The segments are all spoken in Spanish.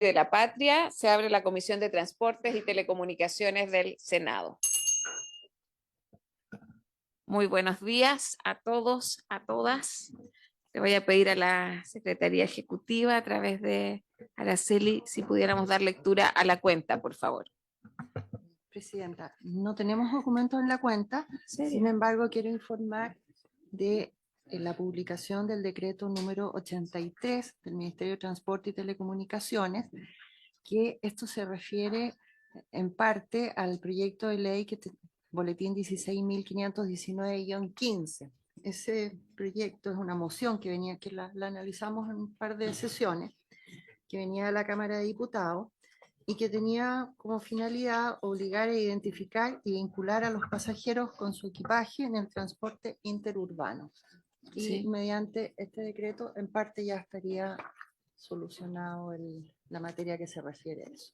de la Patria, se abre la Comisión de Transportes y Telecomunicaciones del Senado. Muy buenos días a todos, a todas. Le voy a pedir a la Secretaría Ejecutiva, a través de Araceli, si pudiéramos dar lectura a la cuenta, por favor. Presidenta, no tenemos documentos en la cuenta, sin embargo quiero informar de la publicación del decreto número 83 del Ministerio de Transporte y Telecomunicaciones, que esto se refiere en parte al proyecto de ley boletín 16.519-15. Ese proyecto es una moción que venía, que la analizamos en un par de sesiones, que venía de la Cámara de Diputados, y que tenía como finalidad obligar a identificar y vincular a los pasajeros con su equipaje en el transporte interurbano. Y mediante este decreto, en parte ya estaría solucionado la materia que se refiere a eso.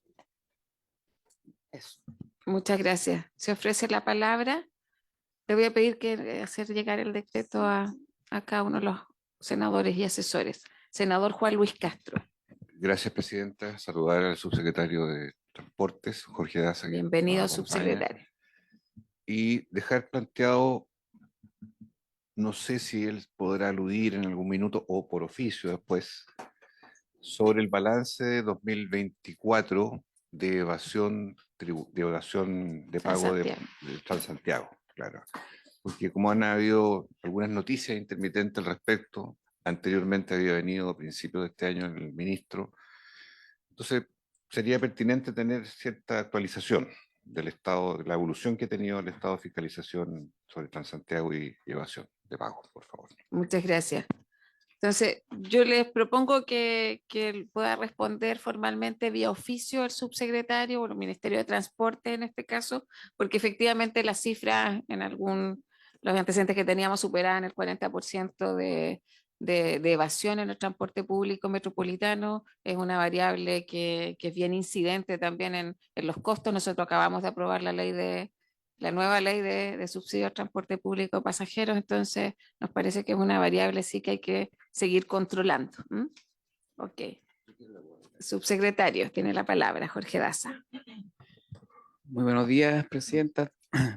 Eso. Muchas gracias. Se ofrece la palabra. Le voy a pedir que hacer llegar el decreto a cada uno de los senadores y asesores. Senador Juan Luis Castro. Gracias, presidenta. Saludar al subsecretario de Transportes, Jorge Daza. Bienvenido, subsecretario. Y dejar planteado, no sé si él podrá aludir en algún minuto o por oficio después, sobre el balance de 2024 de evasión de pago de Transantiago, claro. Porque como han habido algunas noticias intermitentes al respecto, anteriormente había venido a principios de este año el ministro. Entonces, sería pertinente tener cierta actualización del estado, de la evolución que ha tenido el estado de fiscalización sobre Transantiago y evasión de pago, por favor. Muchas gracias. Entonces, yo les propongo que pueda responder formalmente vía oficio el subsecretario o el Ministerio de Transporte en este caso, porque efectivamente las cifras los antecedentes que teníamos superaban el 40% de evasión en el transporte público metropolitano. Es una variable que es bien incidente también en los costos. Nosotros acabamos de aprobar la nueva ley de subsidio al transporte público de pasajeros, entonces nos parece que es una variable sí que hay que seguir controlando. Ok. Subsecretario, tiene la palabra, Jorge Daza. Muy buenos días, presidenta.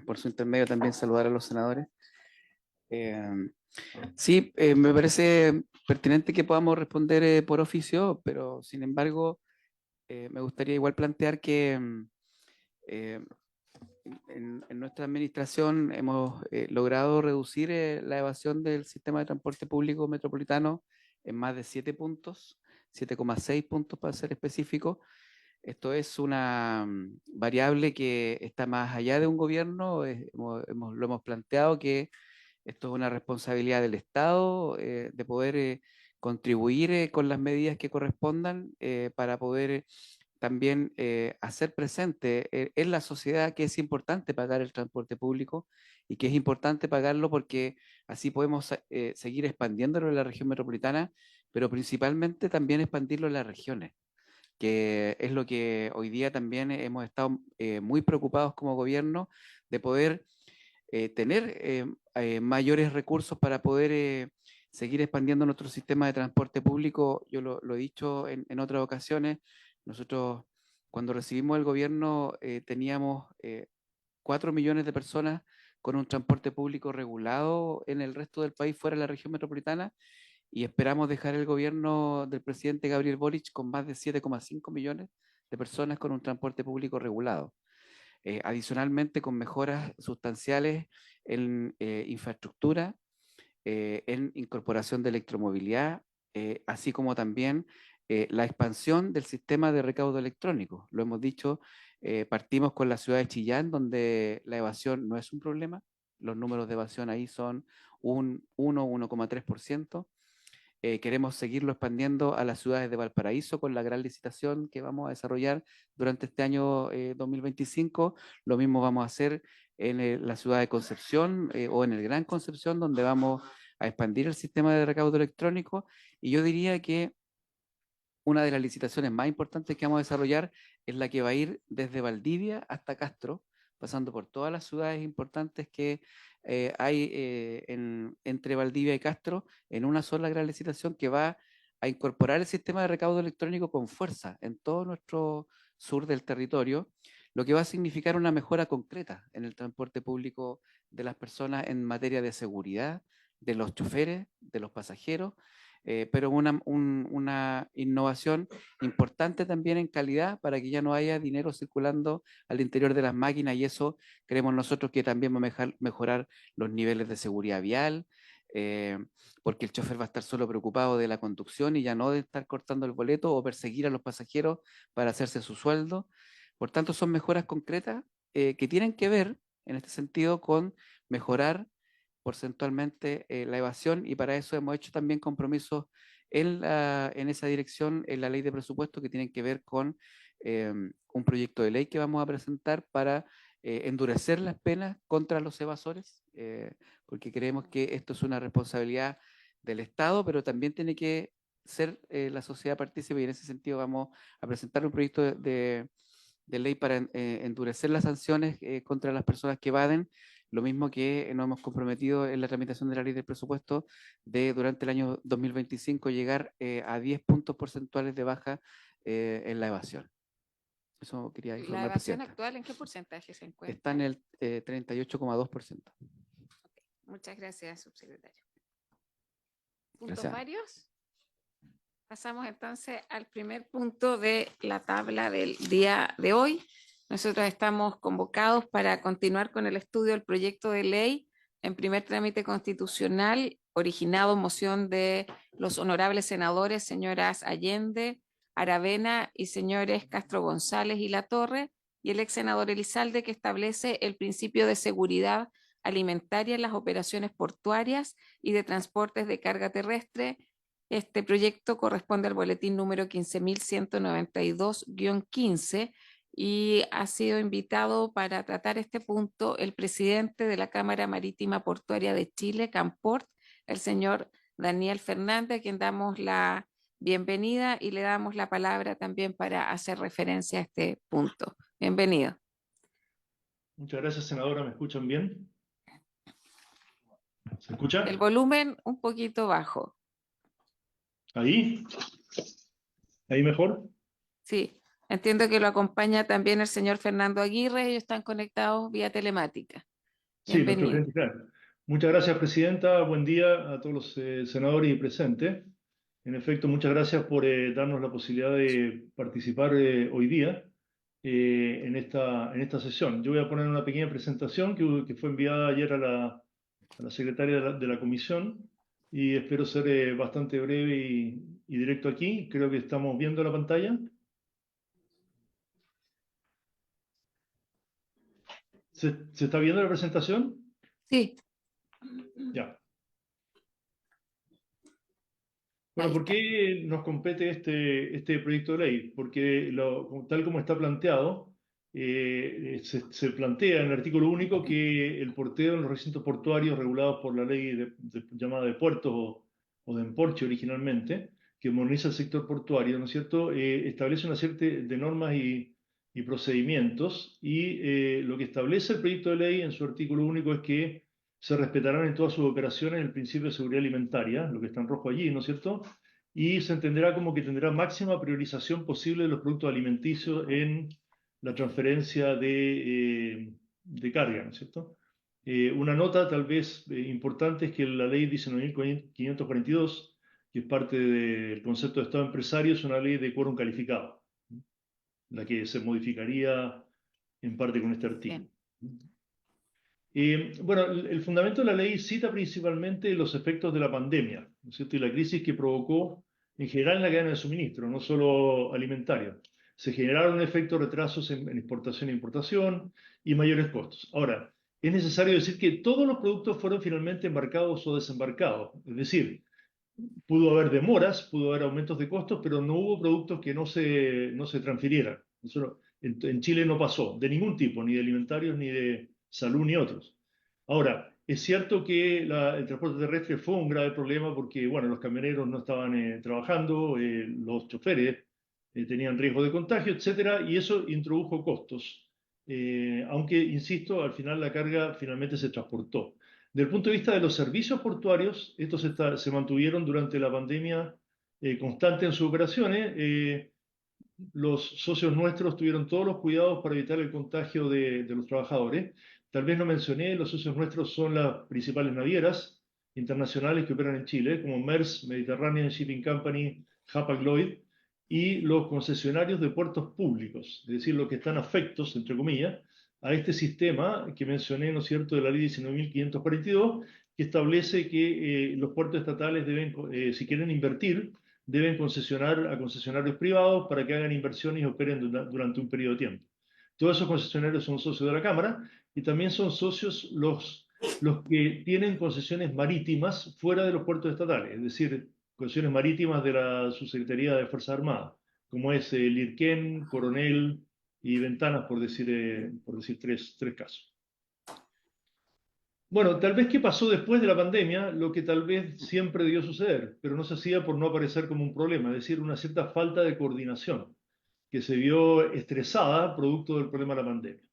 Por su intermedio también saludar a los senadores. Sí, me parece pertinente que podamos responder por oficio, pero sin embargo, me gustaría igual plantear que en nuestra administración hemos logrado reducir la evasión del sistema de transporte público metropolitano en más de 7 puntos, 7,6 puntos para ser específico. Esto es una variable que está más allá de un gobierno. Lo hemos planteado que esto es una responsabilidad del Estado, de poder contribuir con las medidas que correspondan para poder también hacer presente en la sociedad que es importante pagar el transporte público y que es importante pagarlo porque así podemos seguir expandiéndolo en la región metropolitana, pero principalmente también expandirlo en las regiones, que es lo que hoy día también hemos estado muy preocupados como gobierno de poder tener mayores recursos para poder seguir expandiendo nuestro sistema de transporte público. Yo lo he dicho en otras ocasiones, nosotros cuando recibimos el gobierno teníamos 4 millones de personas con un transporte público regulado en el resto del país fuera de la región metropolitana, y esperamos dejar el gobierno del presidente Gabriel Boric con más de 7,5 millones de personas con un transporte público regulado. Adicionalmente, con mejoras sustanciales en infraestructura, en incorporación de electromovilidad, así como también la expansión del sistema de recaudo electrónico. Lo hemos dicho, partimos con la ciudad de Chillán, donde la evasión no es un problema. Los números de evasión ahí son un 1,3%. Queremos seguirlo expandiendo a las ciudades de Valparaíso con la gran licitación que vamos a desarrollar durante este año 2025. Lo mismo vamos a hacer en la ciudad de Concepción o en el Gran Concepción, donde vamos a expandir el sistema de recaudo electrónico. Y yo diría que una de las licitaciones más importantes que vamos a desarrollar es la que va a ir desde Valdivia hasta Castro, pasando por todas las ciudades importantes que hay entre Valdivia y Castro, en una sola gran licitación que va a incorporar el sistema de recaudo electrónico con fuerza en todo nuestro sur del territorio, lo que va a significar una mejora concreta en el transporte público de las personas en materia de seguridad, de los choferes, de los pasajeros, pero una innovación importante también en calidad para que ya no haya dinero circulando al interior de las máquinas, y eso creemos nosotros que también va a mejorar los niveles de seguridad vial, porque el chofer va a estar solo preocupado de la conducción y ya no de estar cortando el boleto o perseguir a los pasajeros para hacerse su sueldo. Por tanto, son mejoras concretas que tienen que ver, en este sentido, con mejorar porcentualmente la evasión, y para eso hemos hecho también compromisos en esa dirección en la ley de presupuesto, que tienen que ver con un proyecto de ley que vamos a presentar para endurecer las penas contra los evasores, porque creemos que esto es una responsabilidad del Estado, pero también tiene que ser la sociedad partícipe, y en ese sentido vamos a presentar un proyecto de ley para endurecer las sanciones contra las personas que evaden, lo mismo que nos hemos comprometido en la tramitación de la ley del presupuesto de durante el año 2025 llegar a 10 puntos porcentuales de baja en la evasión. Eso quería ¿La informar, evasión Presidenta. actual en qué porcentaje se encuentra? Está en el 38,2%. Muchas gracias, subsecretario. ¿Puntos Gracias. varios? Pasamos entonces al primer punto de la tabla del día de hoy. Nosotros estamos convocados para continuar con el estudio del proyecto de ley en primer trámite constitucional, originado moción de los honorables senadores, señoras Allende, Aravena y señores Castro González y Latorre, y el ex senador Elizalde, que establece el principio de seguridad alimentaria en las operaciones portuarias y de transportes de carga terrestre. Este proyecto corresponde al boletín número 15.192-15 y ha sido invitado para tratar este punto el presidente de la Cámara Marítima Portuaria de Chile, Camport, el señor Daniel Fernández, a quien damos la bienvenida y le damos la palabra también para hacer referencia a este punto. Bienvenido. Muchas gracias, senadora. ¿Me escuchan bien? ¿Se escucha? El volumen un poquito bajo. ¿Ahí? ¿Ahí mejor? Sí, entiendo que lo acompaña también el señor Fernando Aguirre. Ellos están conectados vía telemática. Sí, nuestro Bienvenido. gerente general. Muchas gracias, presidenta. Buen día a todos los senadores y presentes. En efecto, muchas gracias por darnos la posibilidad de participar hoy día en esta sesión. Yo voy a poner una pequeña presentación que fue enviada ayer a la secretaria de la comisión, y espero ser bastante breve y directo aquí. Creo que estamos viendo la pantalla. ¿Se está viendo la presentación? Sí. Ya. Ahí Bueno, ¿por está. qué nos compete este proyecto de ley? Porque tal como está planteado, se plantea en el artículo único que el porteo en los recintos portuarios regulados por la ley llamada de puertos o de emporche originalmente, que moderniza el sector portuario, ¿no es cierto?, establece una serie de normas y procedimientos, y lo que establece el proyecto de ley en su artículo único es que se respetarán en todas sus operaciones el principio de seguridad alimentaria, lo que está en rojo allí, ¿no es cierto?, y se entenderá como que tendrá máxima priorización posible de los productos alimenticios en la transferencia de carga, ¿no es cierto? Una nota tal vez importante es que la ley 19.542, que es parte del concepto de Estado empresario, es una ley de quórum calificado, la que se modificaría en parte con este artículo. Bueno, el fundamento de la ley cita principalmente los efectos de la pandemia, ¿no es cierto?, y la crisis que provocó en general en la cadena de suministro, no solo alimentaria. Se generaron efectos retrasos en exportación e importación y mayores costos. Ahora, es necesario decir que todos los productos fueron finalmente embarcados o desembarcados. Es decir, pudo haber demoras, pudo haber aumentos de costos, pero no hubo productos que no se transfirieran. Eso en Chile no pasó, de ningún tipo, ni de alimentarios, ni de salud, ni otros. Ahora, es cierto que el transporte terrestre fue un grave problema porque, bueno, los camioneros no estaban trabajando, los choferes tenían riesgo de contagio, etcétera, y eso introdujo costos. Aunque, insisto, al final la carga finalmente se transportó. Desde el punto de vista de los servicios portuarios, estos se mantuvieron durante la pandemia constante en sus operaciones. Los socios nuestros tuvieron todos los cuidados para evitar el contagio de los trabajadores. Tal vez no mencioné, los socios nuestros son las principales navieras internacionales que operan en Chile, como Maersk, Mediterranean Shipping Company, Hapag-Lloyd, y los concesionarios de puertos públicos, es decir, los que están afectos, entre comillas, a este sistema que mencioné, ¿no es cierto?, de la ley 19.542, que establece que los puertos estatales deben, si quieren invertir, deben concesionar a concesionarios privados para que hagan inversiones y operen durante un periodo de tiempo. Todos esos concesionarios son socios de la Cámara y también son socios los que tienen concesiones marítimas fuera de los puertos estatales, es decir, concesiones marítimas de la Subsecretaría de Fuerzas Armadas, como es el IRQEN, Coronel y Ventanas, por decir tres casos. Bueno, tal vez qué pasó después de la pandemia, lo que tal vez siempre debió suceder, pero no se hacía por no aparecer como un problema, es decir, una cierta falta de coordinación que se vio estresada producto del problema de la pandemia.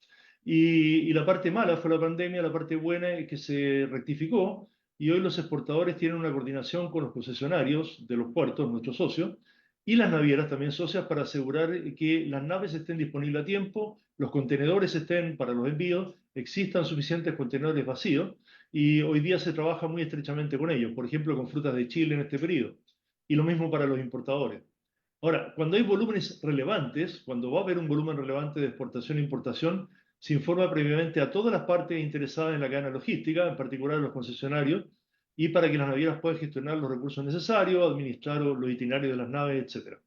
Y la parte mala fue la pandemia, la parte buena es que se rectificó y hoy los exportadores tienen una coordinación con los concesionarios de los puertos, nuestros socios, y las navieras también socias para asegurar que las naves estén disponibles a tiempo, los contenedores estén para los envíos, existan suficientes contenedores vacíos y hoy día se trabaja muy estrechamente con ellos, por ejemplo con frutas de Chile en este periodo, y lo mismo para los importadores. Ahora, cuando hay volúmenes relevantes, cuando va a haber un volumen relevante de exportación e importación, se informa previamente a todas las partes interesadas en la cadena logística, en particular a los concesionarios, y para que las navieras puedan gestionar los recursos necesarios, administrar los itinerarios de las naves, etc.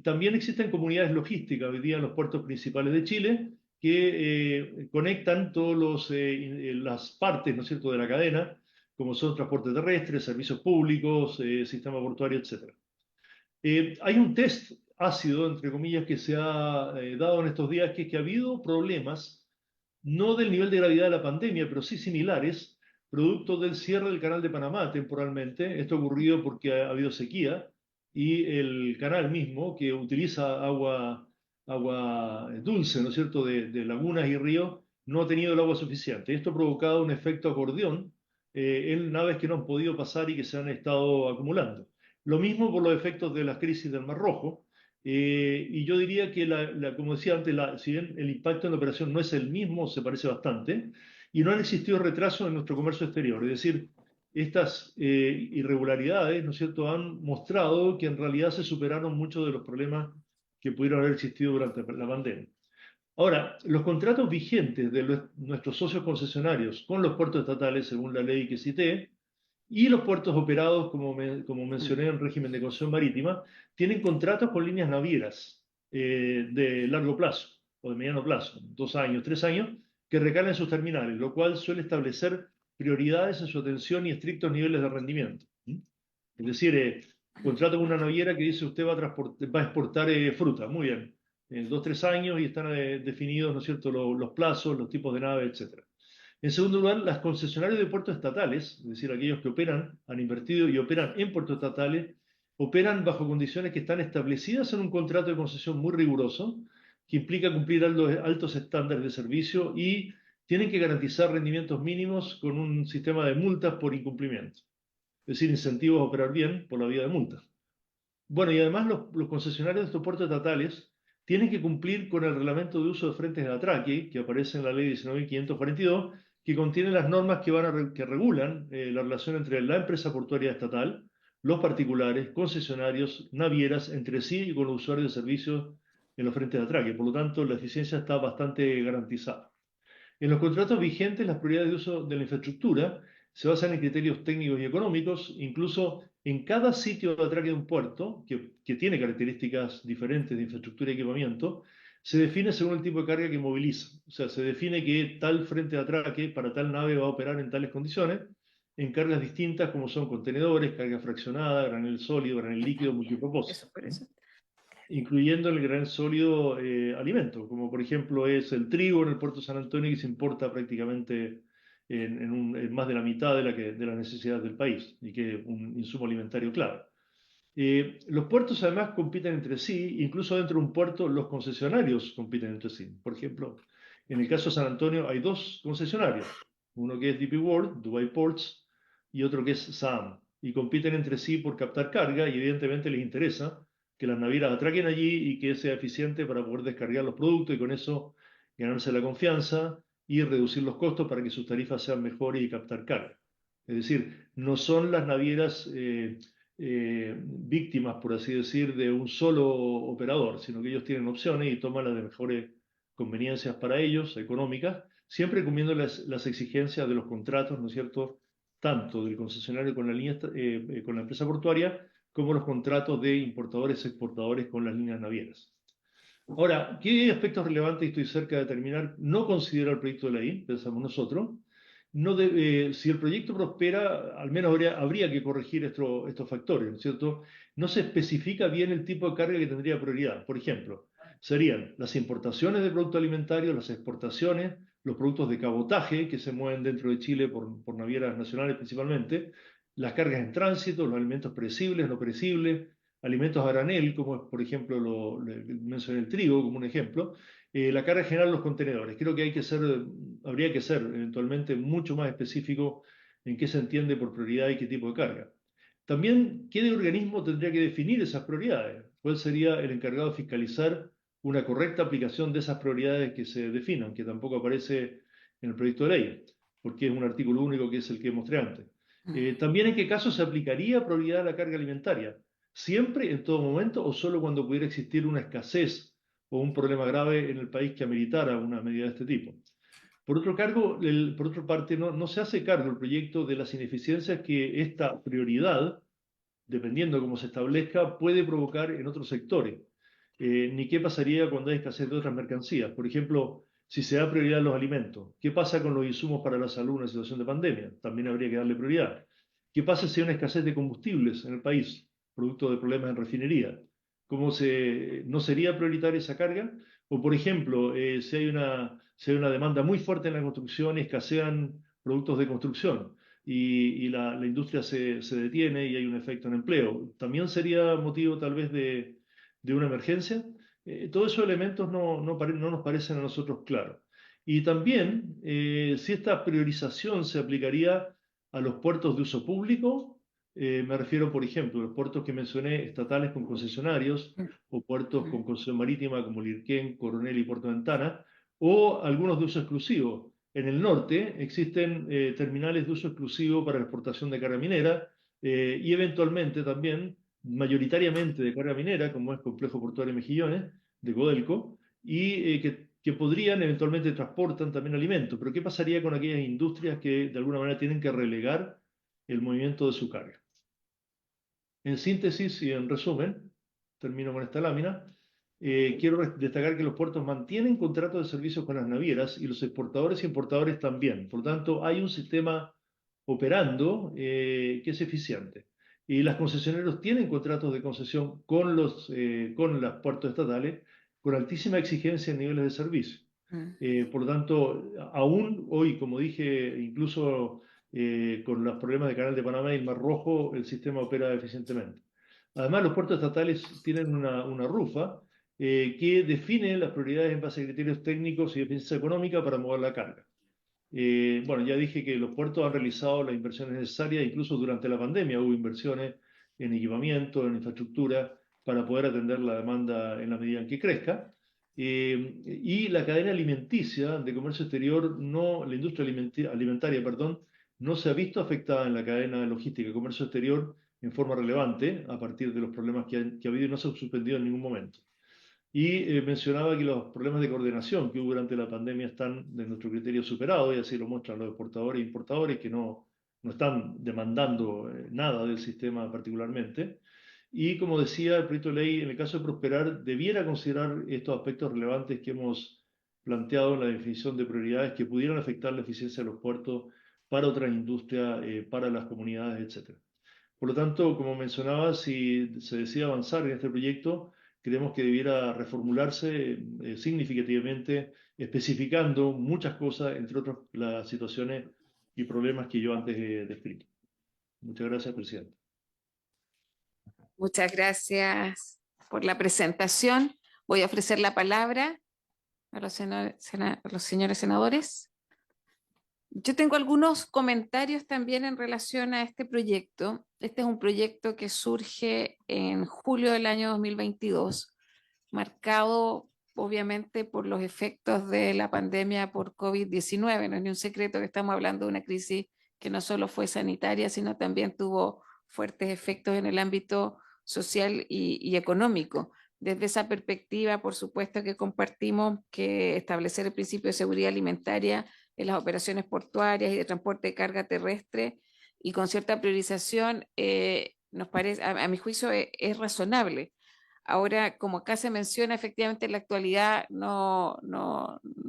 También existen comunidades logísticas hoy día en los puertos principales de Chile que conectan todas las partes, ¿no es cierto?, de la cadena, como son transporte terrestre, servicios públicos, sistema portuario, etc. Hay un test ácido, entre comillas, que se ha dado en estos días, que es que ha habido problemas, no del nivel de gravedad de la pandemia, pero sí similares, producto del cierre del canal de Panamá temporalmente. Esto ha ocurrido porque ha habido sequía y el canal mismo, que utiliza agua dulce, ¿no es cierto?, de lagunas y ríos, no ha tenido el agua suficiente. Esto ha provocado un efecto acordeón en naves que no han podido pasar y que se han estado acumulando. Lo mismo por los efectos de las crisis del Mar Rojo. Y yo diría que, como decía antes, si bien el impacto en la operación no es el mismo, se parece bastante, y no han existido retrasos en nuestro comercio exterior. Es decir, estas irregularidades, ¿no es cierto?, han mostrado que en realidad se superaron muchos de los problemas que pudieron haber existido durante la pandemia. Ahora, los contratos vigentes de nuestros socios concesionarios con los puertos estatales, según la ley que cité, y los puertos operados, como mencioné, en régimen de concesión marítima, tienen contratos con líneas navieras de largo plazo o de mediano plazo, 2 años, 3 años, que recalan en sus terminales, lo cual suele establecer prioridades en su atención y estrictos niveles de rendimiento. Es decir, contrato con una naviera que dice usted va a exportar fruta, muy bien, en 2, 3 años y están definidos, ¿no es cierto?, los plazos, los tipos de nave, etc. En segundo lugar, las concesionarias de puertos estatales, es decir, aquellos que operan, han invertido y operan en puertos estatales, operan bajo condiciones que están establecidas en un contrato de concesión muy riguroso, que implica cumplir altos estándares de servicio y tienen que garantizar rendimientos mínimos con un sistema de multas por incumplimiento. Es decir, incentivos a operar bien por la vía de multas. Bueno, y además los concesionarios de estos puertos estatales tienen que cumplir con el reglamento de uso de frentes de atraque, que aparece en la ley 19.542, que contiene las normas que regulan la relación entre la empresa portuaria estatal, los particulares, concesionarios, navieras, entre sí y con los usuarios de servicios en los frentes de atraque. Por lo tanto, la eficiencia está bastante garantizada. En los contratos vigentes, las prioridades de uso de la infraestructura se basan en criterios técnicos y económicos, incluso en cada sitio de atraque de un puerto, que tiene características diferentes de infraestructura y equipamiento, se define según el tipo de carga que moviliza. O sea, se define que tal frente de atraque para tal nave va a operar en tales condiciones, en cargas distintas como son contenedores, carga fraccionada, granel sólido, granel líquido, multipropósito. Eso, por eso. Incluyendo el granel sólido alimento, como por ejemplo es el trigo en el puerto de San Antonio, que se importa prácticamente en más de la mitad de las necesidades del país y que es un insumo alimentario clave. Los puertos además compiten entre sí, incluso dentro de un puerto los concesionarios compiten entre sí. Por ejemplo, en el caso de San Antonio hay 2 concesionarios, uno que es DP World, Dubai Ports, y otro que es SAAM. y compiten entre sí por captar carga y evidentemente les interesa que las navieras atraquen allí y que sea eficiente para poder descargar los productos y con eso ganarse la confianza y reducir los costos para que sus tarifas sean mejores y captar carga. Es decir, no son las navieras víctimas, por así decir, de un solo operador, sino que ellos tienen opciones y toman las de mejores conveniencias para ellos, económicas, siempre cumpliendo las exigencias de los contratos, ¿no es cierto?, tanto del concesionario con la línea, con la empresa portuaria, como los contratos de importadores-exportadores con las líneas navieras. Ahora, ¿qué aspectos relevantes, y estoy cerca de terminar, no considera el proyecto de ley? Pensamos nosotros. Si el proyecto prospera, al menos habría que corregir estos factores, ¿no es cierto? No se especifica bien el tipo de carga que tendría prioridad. Por ejemplo, serían las importaciones de productos alimentarios, las exportaciones, los productos de cabotaje que se mueven dentro de Chile por navieras nacionales principalmente, las cargas en tránsito, los alimentos perecibles, no perecibles, alimentos a granel, como es, por ejemplo, mencioné el trigo como un ejemplo, la carga general de los contenedores. Creo que habría que ser eventualmente mucho más específico en qué se entiende por prioridad y qué tipo de carga. También, ¿qué organismo tendría que definir esas prioridades? ¿Cuál sería el encargado de fiscalizar una correcta aplicación de esas prioridades que se definan, que tampoco aparece en el proyecto de ley, porque es un artículo único que es el que mostré antes? También, ¿en qué caso se aplicaría prioridad a la carga alimentaria? ¿Siempre, en todo momento, o solo cuando pudiera existir una escasez o un problema grave en el país que ameritara una medida de este tipo? Por otra parte, no se hace cargo el proyecto de las ineficiencias que esta prioridad, dependiendo de cómo se establezca, puede provocar en otros sectores. Ni qué pasaría cuando hay escasez de otras mercancías. Por ejemplo, si se da prioridad a los alimentos, ¿qué pasa con los insumos para la salud en una situación de pandemia? También habría que darle prioridad. ¿Qué pasa si hay una escasez de combustibles en el país, producto de problemas en refinería? ¿No sería prioritaria esa carga? O, por ejemplo, si hay una demanda muy fuerte en la construcción y escasean productos de construcción y la industria se detiene y hay un efecto en empleo, ¿también sería motivo tal vez de una emergencia? Todos esos elementos no nos parecen a nosotros claros. Y también, si esta priorización se aplicaría a los puertos de uso público, me refiero, por ejemplo, a los puertos que mencioné, estatales con concesionarios, o puertos con concesión marítima como Lirquén, Coronel y Puerto Ventana, o algunos de uso exclusivo. En el norte existen terminales de uso exclusivo para la exportación de carga minera y eventualmente también, mayoritariamente de carga minera, como es Complejo Portuario Mejillones, de Codelco, y que podrían eventualmente transportan también alimentos. Pero ¿qué pasaría con aquellas industrias que de alguna manera tienen que relegar el movimiento de su carga? En síntesis y en resumen, termino con esta lámina. Quiero destacar que los puertos mantienen contratos de servicios con las navieras y los exportadores y importadores también. Por lo tanto, hay un sistema operando que es eficiente. Y las concesionarios tienen contratos de concesión con los puertos estatales con altísima exigencia en niveles de servicio. Por lo tanto, aún hoy, como dije, incluso con los problemas de Canal de Panamá y el Mar Rojo, el sistema opera eficientemente. Además, los puertos estatales tienen una RUFA que define las prioridades en base a criterios técnicos y de eficiencia económica para mover la carga. Bueno, ya dije que los puertos han realizado las inversiones necesarias, incluso durante la pandemia hubo inversiones en equipamiento, en infraestructura, para poder atender la demanda en la medida en que crezca. Y la cadena alimenticia de comercio exterior, la industria alimentaria, perdón, no se ha visto afectada en la cadena logística de comercio exterior en forma relevante a partir de los problemas que ha habido y no se han suspendido en ningún momento. Y mencionaba que los problemas de coordinación que hubo durante la pandemia están, de nuestro criterio, superados, y así lo muestran los exportadores e importadores que no están demandando nada del sistema particularmente. Y como decía, el proyecto de ley, en el caso de prosperar, debiera considerar estos aspectos relevantes que hemos planteado en la definición de prioridades que pudieran afectar la eficiencia de los puertos para otras industrias, para las comunidades, etc. Por lo tanto, como mencionaba, si se decide avanzar en este proyecto, creemos que debiera reformularse significativamente, especificando muchas cosas, entre otras las situaciones y problemas que yo antes he descrito. Muchas gracias, presidente. Muchas gracias por la presentación. Voy a ofrecer la palabra a los señores senadores. Yo tengo algunos comentarios también en relación a este proyecto Este es un proyecto que surge en julio del año 2022, marcado obviamente por los efectos de la pandemia por COVID-19. No es ni un secreto que estamos hablando de una crisis que no solo fue sanitaria, sino también tuvo fuertes efectos en el ámbito social y económico. Desde esa perspectiva, por supuesto que compartimos que establecer el principio de seguridad alimentaria en las operaciones portuarias y de transporte de carga terrestre y con cierta priorización, nos parece, a mi juicio, es razonable. Ahora, como acá se menciona, efectivamente en la actualidad no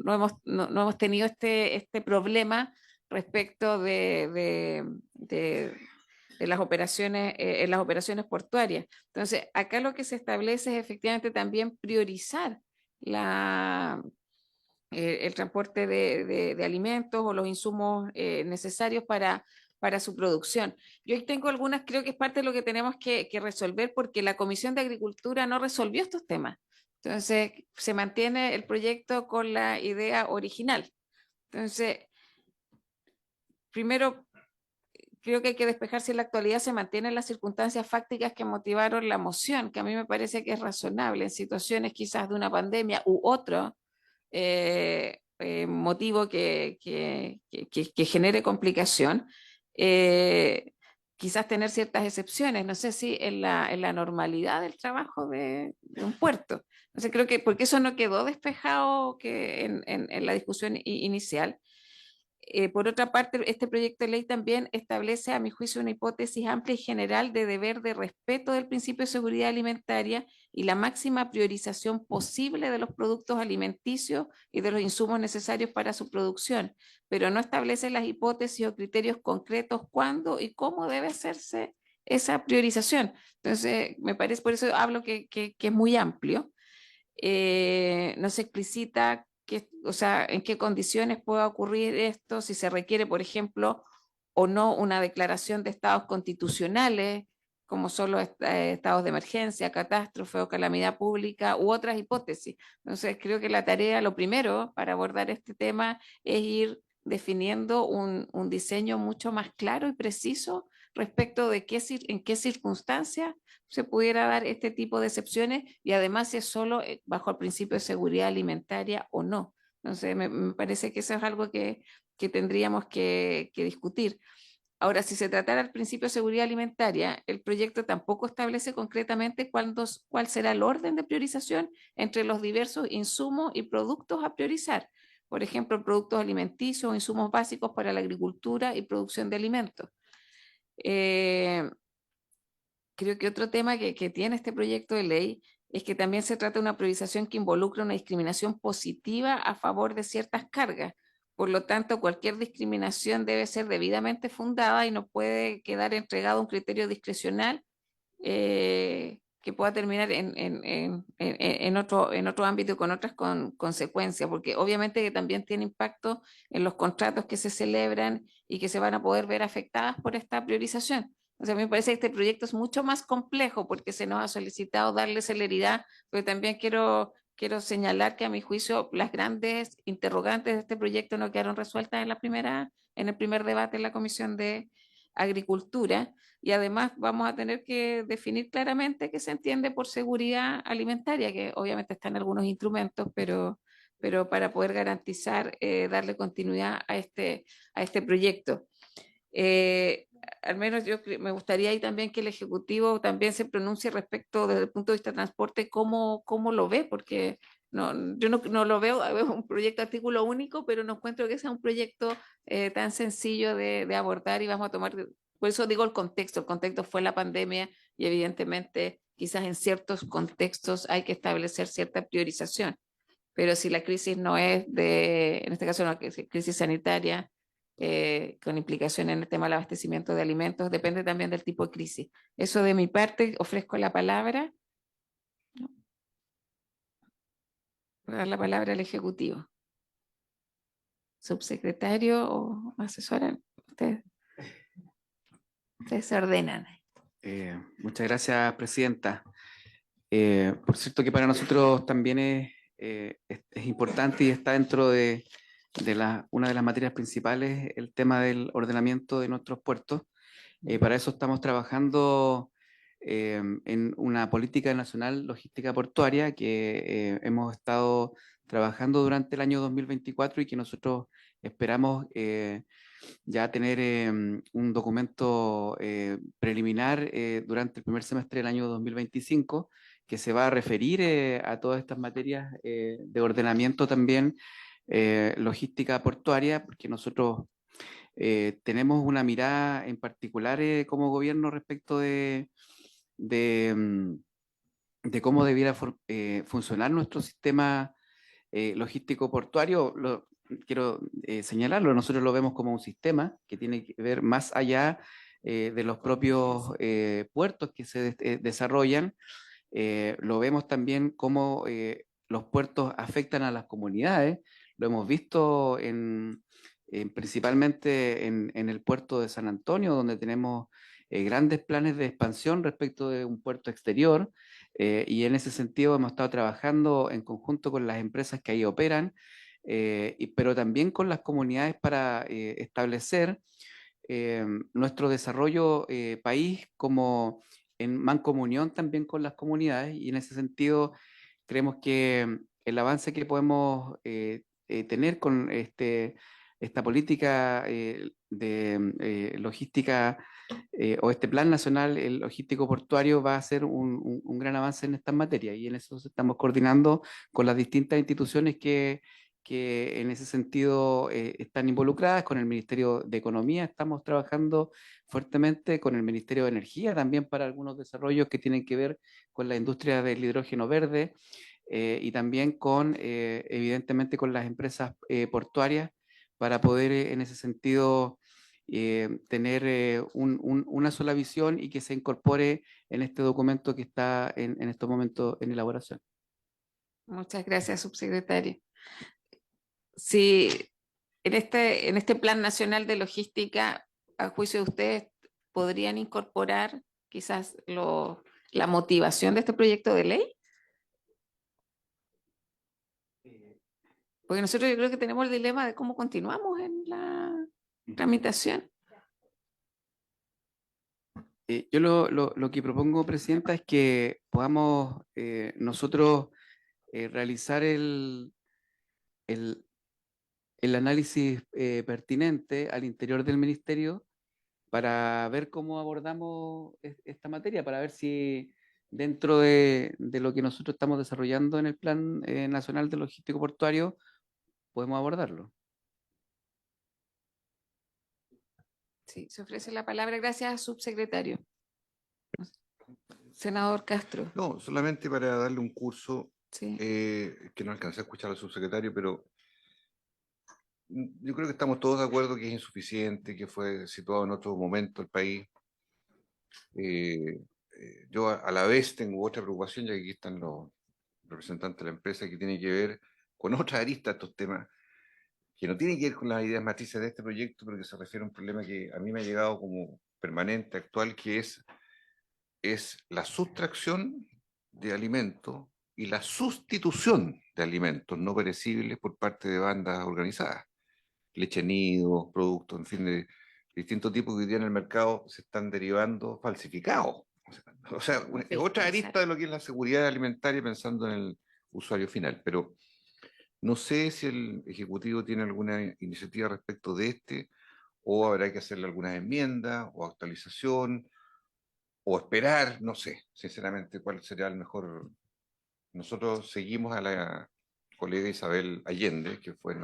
hemos tenido este problema respecto de en las operaciones portuarias. Entonces, acá lo que se establece es efectivamente también priorizar la, el transporte de alimentos o los insumos necesarios para su producción. Yo ahí tengo algunas, creo que es parte de lo que tenemos que resolver porque la Comisión de Agricultura no resolvió estos temas. Entonces, se mantiene el proyecto con la idea original. Entonces, primero, creo que hay que despejar si en la actualidad se mantienen las circunstancias fácticas que motivaron la moción, que a mí me parece que es razonable en situaciones quizás de una pandemia u otro motivo que genere complicación, quizás tener ciertas excepciones, no sé si en la normalidad del trabajo de un puerto. Entonces creo que, porque eso no quedó despejado que en la discusión inicial. Por otra parte, este proyecto de ley también establece, a mi juicio, una hipótesis amplia y general de deber de respeto del principio de seguridad alimentaria y la máxima priorización posible de los productos alimenticios y de los insumos necesarios para su producción, pero no establece las hipótesis o criterios concretos cuándo y cómo debe hacerse esa priorización. Entonces, me parece, por eso hablo que es muy amplio. No se explicita o sea, en qué condiciones puede ocurrir esto, si se requiere, por ejemplo, o no una declaración de estados constitucionales, como son los estados de emergencia, catástrofe o calamidad pública u otras hipótesis. Entonces, creo que la tarea, lo primero para abordar este tema es ir definiendo un diseño mucho más claro y preciso respecto de en qué circunstancias se pudiera dar este tipo de excepciones y además si es solo bajo el principio de seguridad alimentaria o no. Entonces, me parece que eso es algo que tendríamos que discutir. Ahora, si se tratara del principio de seguridad alimentaria, el proyecto tampoco establece concretamente cuál será el orden de priorización entre los diversos insumos y productos a priorizar. Por ejemplo, productos alimenticios o insumos básicos para la agricultura y producción de alimentos. Creo que otro tema que tiene este proyecto de ley es que también se trata de una priorización que involucra una discriminación positiva a favor de ciertas cargas. Por lo tanto, cualquier discriminación debe ser debidamente fundada y no puede quedar entregado a un criterio discrecional que pueda terminar en otro ámbito y con otras consecuencias, porque obviamente que también tiene impacto en los contratos que se celebran y que se van a poder ver afectadas por esta priorización. O sea, a mí me parece que este proyecto es mucho más complejo porque se nos ha solicitado darle celeridad, pero también quiero señalar que a mi juicio las grandes interrogantes de este proyecto no quedaron resueltas en el primer debate en la Comisión de Agricultura y además vamos a tener que definir claramente qué se entiende por seguridad alimentaria, que obviamente están algunos instrumentos, pero para poder garantizar, darle continuidad a este proyecto. Al menos me gustaría ahí también que el Ejecutivo también se pronuncie respecto desde el punto de vista de transporte, cómo lo ve, porque yo no lo veo, es un proyecto de artículo único, pero no encuentro que sea un proyecto tan sencillo de abordar y vamos a tomar, por eso digo el contexto fue la pandemia y evidentemente quizás en ciertos contextos hay que establecer cierta priorización, pero si la crisis no es en este caso una crisis sanitaria, con implicación en el tema del abastecimiento de alimentos, depende también del tipo de crisis. Eso de mi parte, ofrezco la palabra, ¿no? Voy a dar la palabra al Ejecutivo. Subsecretario o asesora, ustedes se ordenan. Muchas gracias, Presidenta. Por cierto que para nosotros también es importante y está dentro de una de las materias principales el tema del ordenamiento de nuestros puertos. Para eso estamos trabajando en una política nacional logística portuaria que hemos estado trabajando durante el año 2024 y que nosotros esperamos ya tener un documento preliminar durante el primer semestre del año 2025 que se va a referir a todas estas materias de ordenamiento también logística portuaria, porque nosotros tenemos una mirada en particular como gobierno respecto de, mm, de cómo debiera funcionar nuestro sistema logístico portuario. Quiero señalarlo, nosotros lo vemos como un sistema que tiene que ver más allá de los propios puertos que se desarrollan. Lo vemos también cómo los puertos afectan a las comunidades. Lo hemos visto principalmente en el puerto de San Antonio, donde tenemos grandes planes de expansión respecto de un puerto exterior. Y en ese sentido hemos estado trabajando en conjunto con las empresas que ahí operan, pero también con las comunidades para establecer nuestro desarrollo país como en mancomunión también con las comunidades, y en ese sentido creemos que el avance que podemos tener con esta política de logística o este plan nacional el logístico portuario va a ser un gran avance en estas materias, y en eso estamos coordinando con las distintas instituciones que en ese sentido están involucradas. Con el Ministerio de Economía estamos trabajando fuertemente, con el Ministerio de Energía también para algunos desarrollos que tienen que ver con la industria del hidrógeno verde, y también evidentemente con las empresas portuarias para poder en ese sentido tener una sola visión y que se incorpore en este documento que está en estos momentos en elaboración. Muchas gracias, subsecretario. Si en este Plan Nacional de Logística, a juicio de ustedes, podrían incorporar quizás la motivación de este proyecto de ley. Porque nosotros yo creo que tenemos el dilema de cómo continuamos en la tramitación. Yo lo que propongo, Presidenta, es que podamos nosotros realizar el, el análisis pertinente al interior del Ministerio para ver cómo abordamos esta materia, para ver si dentro de lo que nosotros estamos desarrollando en el Plan Nacional de Logístico Portuario podemos abordarlo. Sí, se ofrece la palabra. Gracias, subsecretario. Senador Castro. No, solamente para darle un curso Sí. que no alcancé a escuchar al subsecretario, pero yo creo que estamos todos de acuerdo que es insuficiente, que fue situado en otro momento el país. Yo a la vez tengo otra preocupación, ya que aquí están los representantes de la empresa, que tiene que ver con otra arista de estos temas, que no tiene que ver con las ideas matrices de este proyecto, pero que se refiere a un problema que a mí me ha llegado como permanente, actual, que es la sustracción de alimentos y la sustitución de alimentos no perecibles por parte de bandas organizadas. Leche nido, productos, en fin, de distintos tipos que hoy día en el mercado se están derivando falsificados. O sea, es otra arista de lo que es la seguridad alimentaria pensando en el usuario final. Pero no sé si el Ejecutivo tiene alguna iniciativa respecto de o habrá que hacerle algunas enmiendas, o actualización, o esperar, no sé, sinceramente, cuál sería el mejor. Nosotros seguimos a la colega Isabel Allende, que fue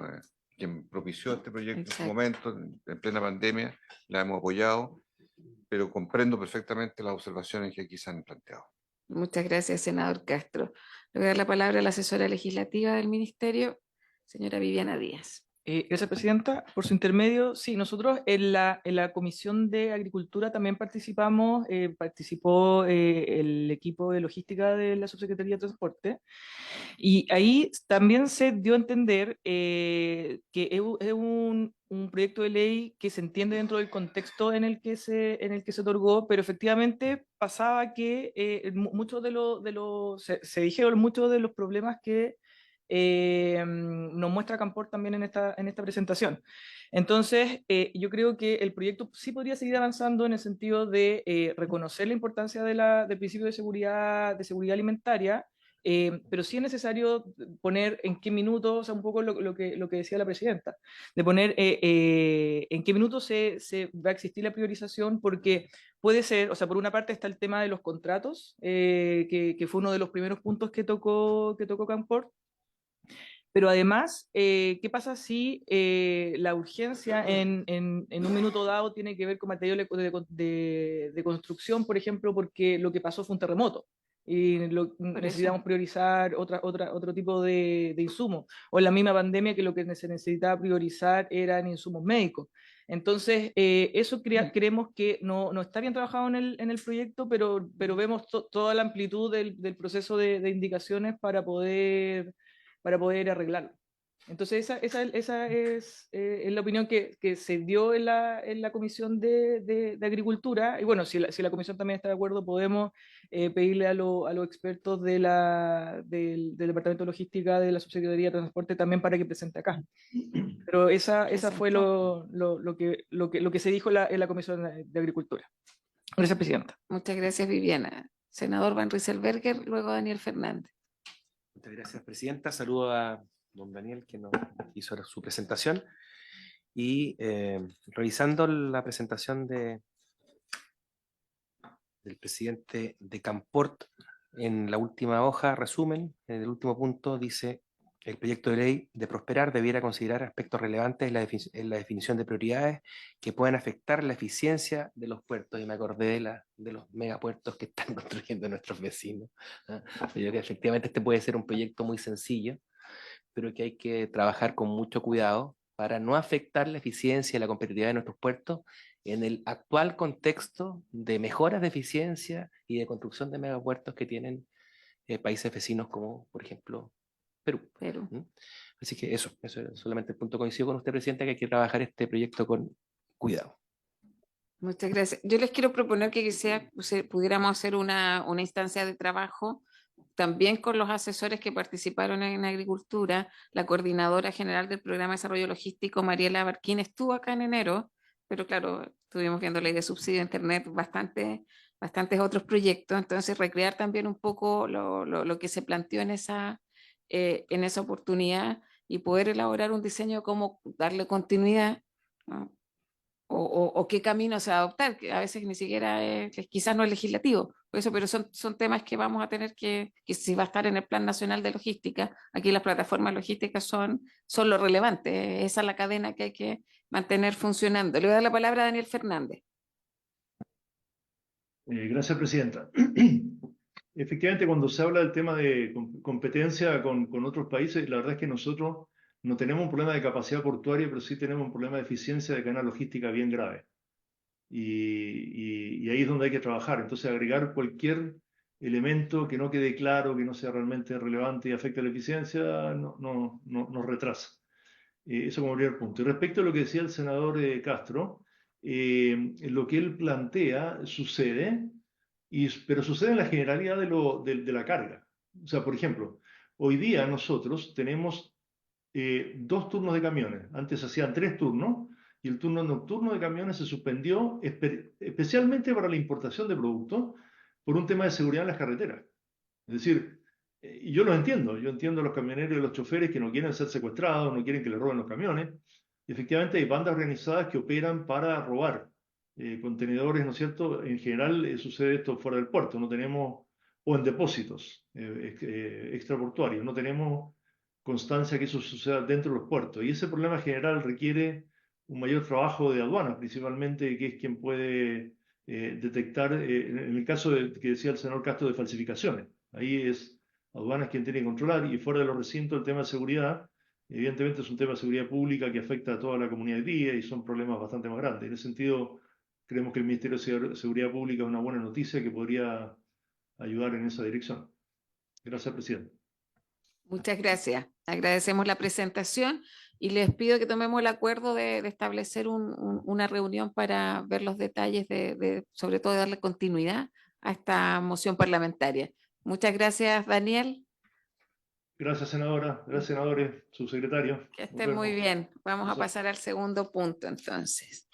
quien propició este proyecto en su momento, en plena pandemia, la hemos apoyado, pero comprendo perfectamente las observaciones que aquí se han planteado. Muchas gracias, senador Castro. Le voy a dar la palabra a la asesora legislativa del Ministerio, señora Viviana Díaz. Gracias, Presidenta. Por su intermedio, sí, nosotros en la Comisión de Agricultura también participamos, participó el equipo de logística de la Subsecretaría de Transporte, y ahí también se dio a entender que es un proyecto de ley que se entiende dentro del contexto en el que se otorgó, pero efectivamente pasaba que muchos se dijeron muchos de los problemas que nos muestra Camport también en esta presentación. Entonces, yo creo que el proyecto sí podría seguir avanzando en el sentido de reconocer la importancia del principio de seguridad alimentaria, pero sí es necesario poner en qué minuto, o sea, un poco lo que decía la presidenta, de poner en qué minuto se va a existir la priorización, porque puede ser, o sea, por una parte está el tema de los contratos, que fue uno de los primeros puntos que tocó Camport, pero además, ¿qué pasa si la urgencia en un minuto dado tiene que ver con materiales de construcción, por ejemplo, porque lo que pasó fue un terremoto y necesitamos priorizar otro tipo de insumos? O en la misma pandemia, que lo que se necesitaba priorizar eran insumos médicos. Entonces, eso creemos que no está bien trabajado en el proyecto, pero vemos toda la amplitud del proceso de indicaciones para poder arreglarlo. Entonces, esa es la opinión que se dio en la Comisión de Agricultura. Y bueno, si la Comisión también está de acuerdo, podemos pedirle a los expertos del Departamento de Logística de la Subsecretaría de Transporte también para que presente acá. Pero esa fue lo que se dijo en la Comisión de Agricultura. Gracias, Presidenta. Muchas gracias, Viviana. Senador Van Rieselbergher, luego Daniel Fernández. Muchas gracias, Presidenta. Saludo a don Daniel, que nos hizo su presentación. Y revisando la presentación del presidente de Camport, en la última hoja, resumen, en el último punto dice: el proyecto de ley de prosperar debiera considerar aspectos relevantes en la definición de prioridades que puedan afectar la eficiencia de los puertos. Y me acordé de los megapuertos que están construyendo nuestros vecinos. Yo creo que efectivamente este puede ser un proyecto muy sencillo, pero que hay que trabajar con mucho cuidado para no afectar la eficiencia y la competitividad de nuestros puertos en el actual contexto de mejoras de eficiencia y de construcción de megapuertos que tienen países vecinos como, por ejemplo, Perú. Así que eso es solamente el punto. Coincido con usted, Presidenta, que hay que trabajar este proyecto con cuidado. Muchas gracias. Yo les quiero proponer que quizá pudiéramos hacer una instancia de trabajo también con los asesores que participaron en agricultura. La coordinadora general del Programa de Desarrollo Logístico, Mariela Barquín, estuvo acá en enero, pero claro, estuvimos viendo ley de subsidio a Internet, bastantes otros proyectos. Entonces, recrear también un poco lo que se planteó en esa oportunidad y poder elaborar un diseño de cómo darle continuidad, ¿no? O qué camino se va a adoptar, que a veces ni siquiera quizás no es legislativo, por eso, pero son temas que vamos a tener que si va a estar en el Plan Nacional de Logística. Aquí las plataformas logísticas son lo relevante, esa es la cadena que hay que mantener funcionando. Le voy a dar la palabra a Daniel Fernández. Gracias, Presidenta. Efectivamente, cuando se habla del tema de competencia con otros países, la verdad es que nosotros no tenemos un problema de capacidad portuaria, pero sí tenemos un problema de eficiencia de cadena logística bien grave. Y ahí es donde hay que trabajar. Entonces, agregar cualquier elemento que no quede claro, que no sea realmente relevante y afecte a la eficiencia, nos retrasa. Eso como primer punto. Y respecto a lo que decía el senador Castro, lo que él plantea sucede, pero sucede en la generalidad de la carga. O sea, por ejemplo, hoy día nosotros tenemos 2 turnos de camiones. Antes hacían 3 turnos y el turno nocturno de camiones se suspendió especialmente para la importación de productos por un tema de seguridad en las carreteras. Es decir, y yo los entiendo, yo entiendo a los camioneros y a los choferes que no quieren ser secuestrados, no quieren que les roben los camiones. Y efectivamente hay bandas organizadas que operan para robar contenedores, ¿no es cierto? En general sucede esto fuera del puerto, no tenemos, o en depósitos extraportuarios, no tenemos constancia que eso suceda dentro de los puertos. Y ese problema general requiere un mayor trabajo de aduanas, principalmente, que es quien puede detectar, en el caso que decía el senador Castro, de falsificaciones. Ahí es aduanas quien tiene que controlar, y fuera de los recintos el tema de seguridad, evidentemente es un tema de seguridad pública que afecta a toda la comunidad de día y son problemas bastante más grandes. En ese sentido, creemos que el Ministerio de Seguridad Pública es una buena noticia que podría ayudar en esa dirección. Gracias, Presidente. Muchas gracias. Agradecemos la presentación y les pido que tomemos el acuerdo de establecer una reunión para ver los detalles sobre todo de darle continuidad a esta moción parlamentaria. Muchas gracias, Daniel. Gracias, senadora. Gracias, senadores, subsecretario. Que Nos estén muy vemos. bien. Vamos a Eso. pasar al segundo punto entonces.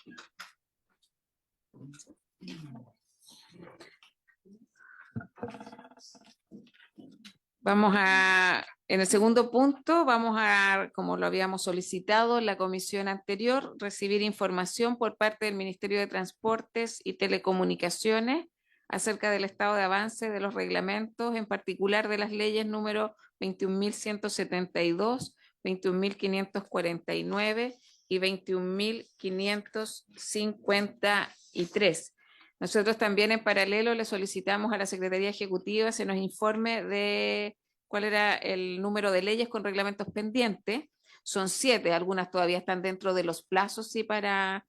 En el segundo punto, vamos a, como lo habíamos solicitado en la comisión anterior, recibir información por parte del Ministerio de Transportes y Telecomunicaciones acerca del estado de avance de los reglamentos, en particular de las leyes número 21.172, 21.549 y 21.553. Nosotros también en paralelo le solicitamos a la Secretaría Ejecutiva se nos informe de cuál era el número de leyes con reglamentos pendientes. Son 7, algunas todavía están dentro de los plazos sí, para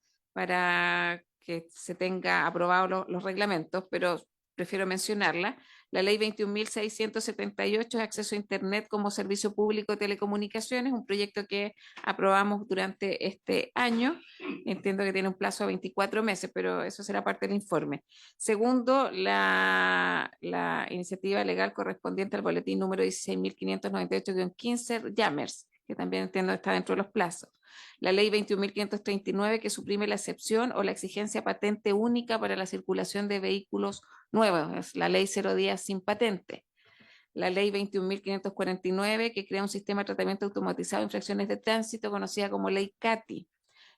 que se tenga aprobados los reglamentos, pero prefiero mencionarla. La ley 21.678 es acceso a Internet como servicio público de telecomunicaciones, un proyecto que aprobamos durante este año. Entiendo que tiene un plazo de 24 meses, pero eso será parte del informe. Segundo, la iniciativa legal correspondiente al boletín número 16.598-15, Jammers, que también entiendo está dentro de los plazos. La ley 21.539, que suprime la excepción o la exigencia patente única para la circulación de vehículos nuevos, es la ley 0 días sin patente. La ley 21.549, que crea un sistema de tratamiento automatizado de infracciones de tránsito, conocida como ley CATI.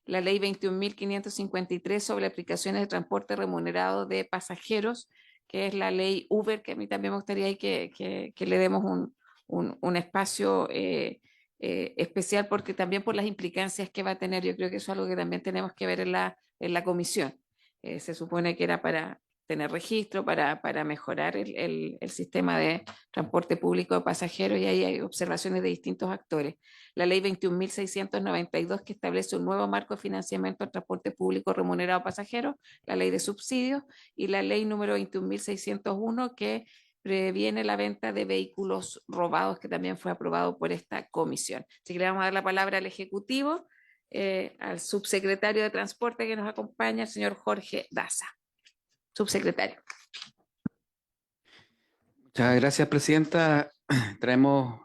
La ley 21.553 sobre aplicaciones de transporte remunerado de pasajeros, que es la ley Uber, que a mí también me gustaría que le demos un espacio especial, porque también por las implicancias que va a tener, yo creo que eso es algo que también tenemos que ver en la comisión. Se supone que era para tener registro, para mejorar el sistema de transporte público de pasajeros, y ahí hay observaciones de distintos actores. La ley 21.692, que establece un nuevo marco de financiamiento al transporte público remunerado a pasajeros, la ley de subsidios, y la ley número 21.601, que previene la venta de vehículos robados, que también fue aprobado por esta comisión. Así que le vamos a dar la palabra al Ejecutivo, al subsecretario de Transporte que nos acompaña, el señor Jorge Daza. Subsecretario. Muchas gracias, Presidenta. Traemos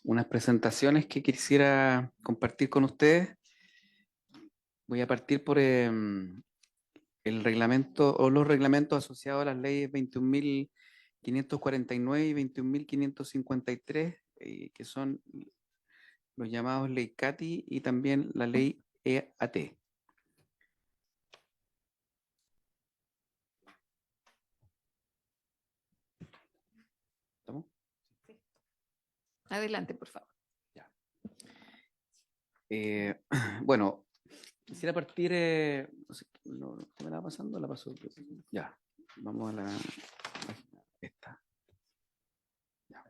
unas presentaciones que quisiera compartir con ustedes. Voy a partir por el reglamento o los reglamentos asociados a las leyes 21.549 y 21.553, que son los llamados ley CATI y también la ley EAT. ¿Estamos? Adelante, por favor. Bueno, quisiera partir, no sé, ¿qué me la va pasando? La paso. Ya, vamos a la página esta. Ya.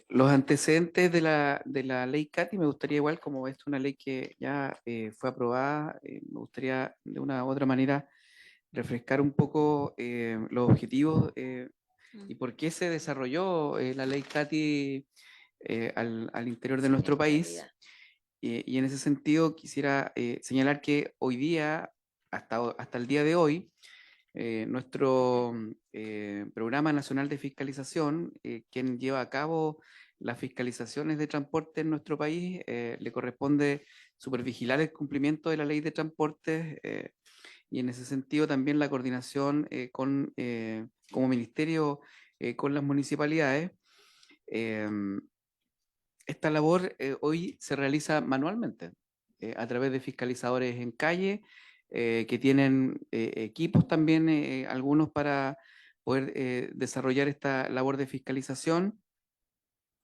Los antecedentes de la ley CATI, me gustaría igual, como es una ley que ya fue aprobada, me gustaría de una u otra manera refrescar un poco los objetivos y por qué se desarrolló la ley CATI al interior de nuestro país. Y en ese sentido quisiera señalar que hoy día, hasta el día de hoy, nuestro Programa Nacional de Fiscalización, quien lleva a cabo las fiscalizaciones de transporte en nuestro país, le corresponde supervigilar el cumplimiento de la ley de transporte y en ese sentido también la coordinación como ministerio con las municipalidades. Esta labor hoy se realiza manualmente a través de fiscalizadores en calle que tienen equipos también, algunos para poder desarrollar esta labor de fiscalización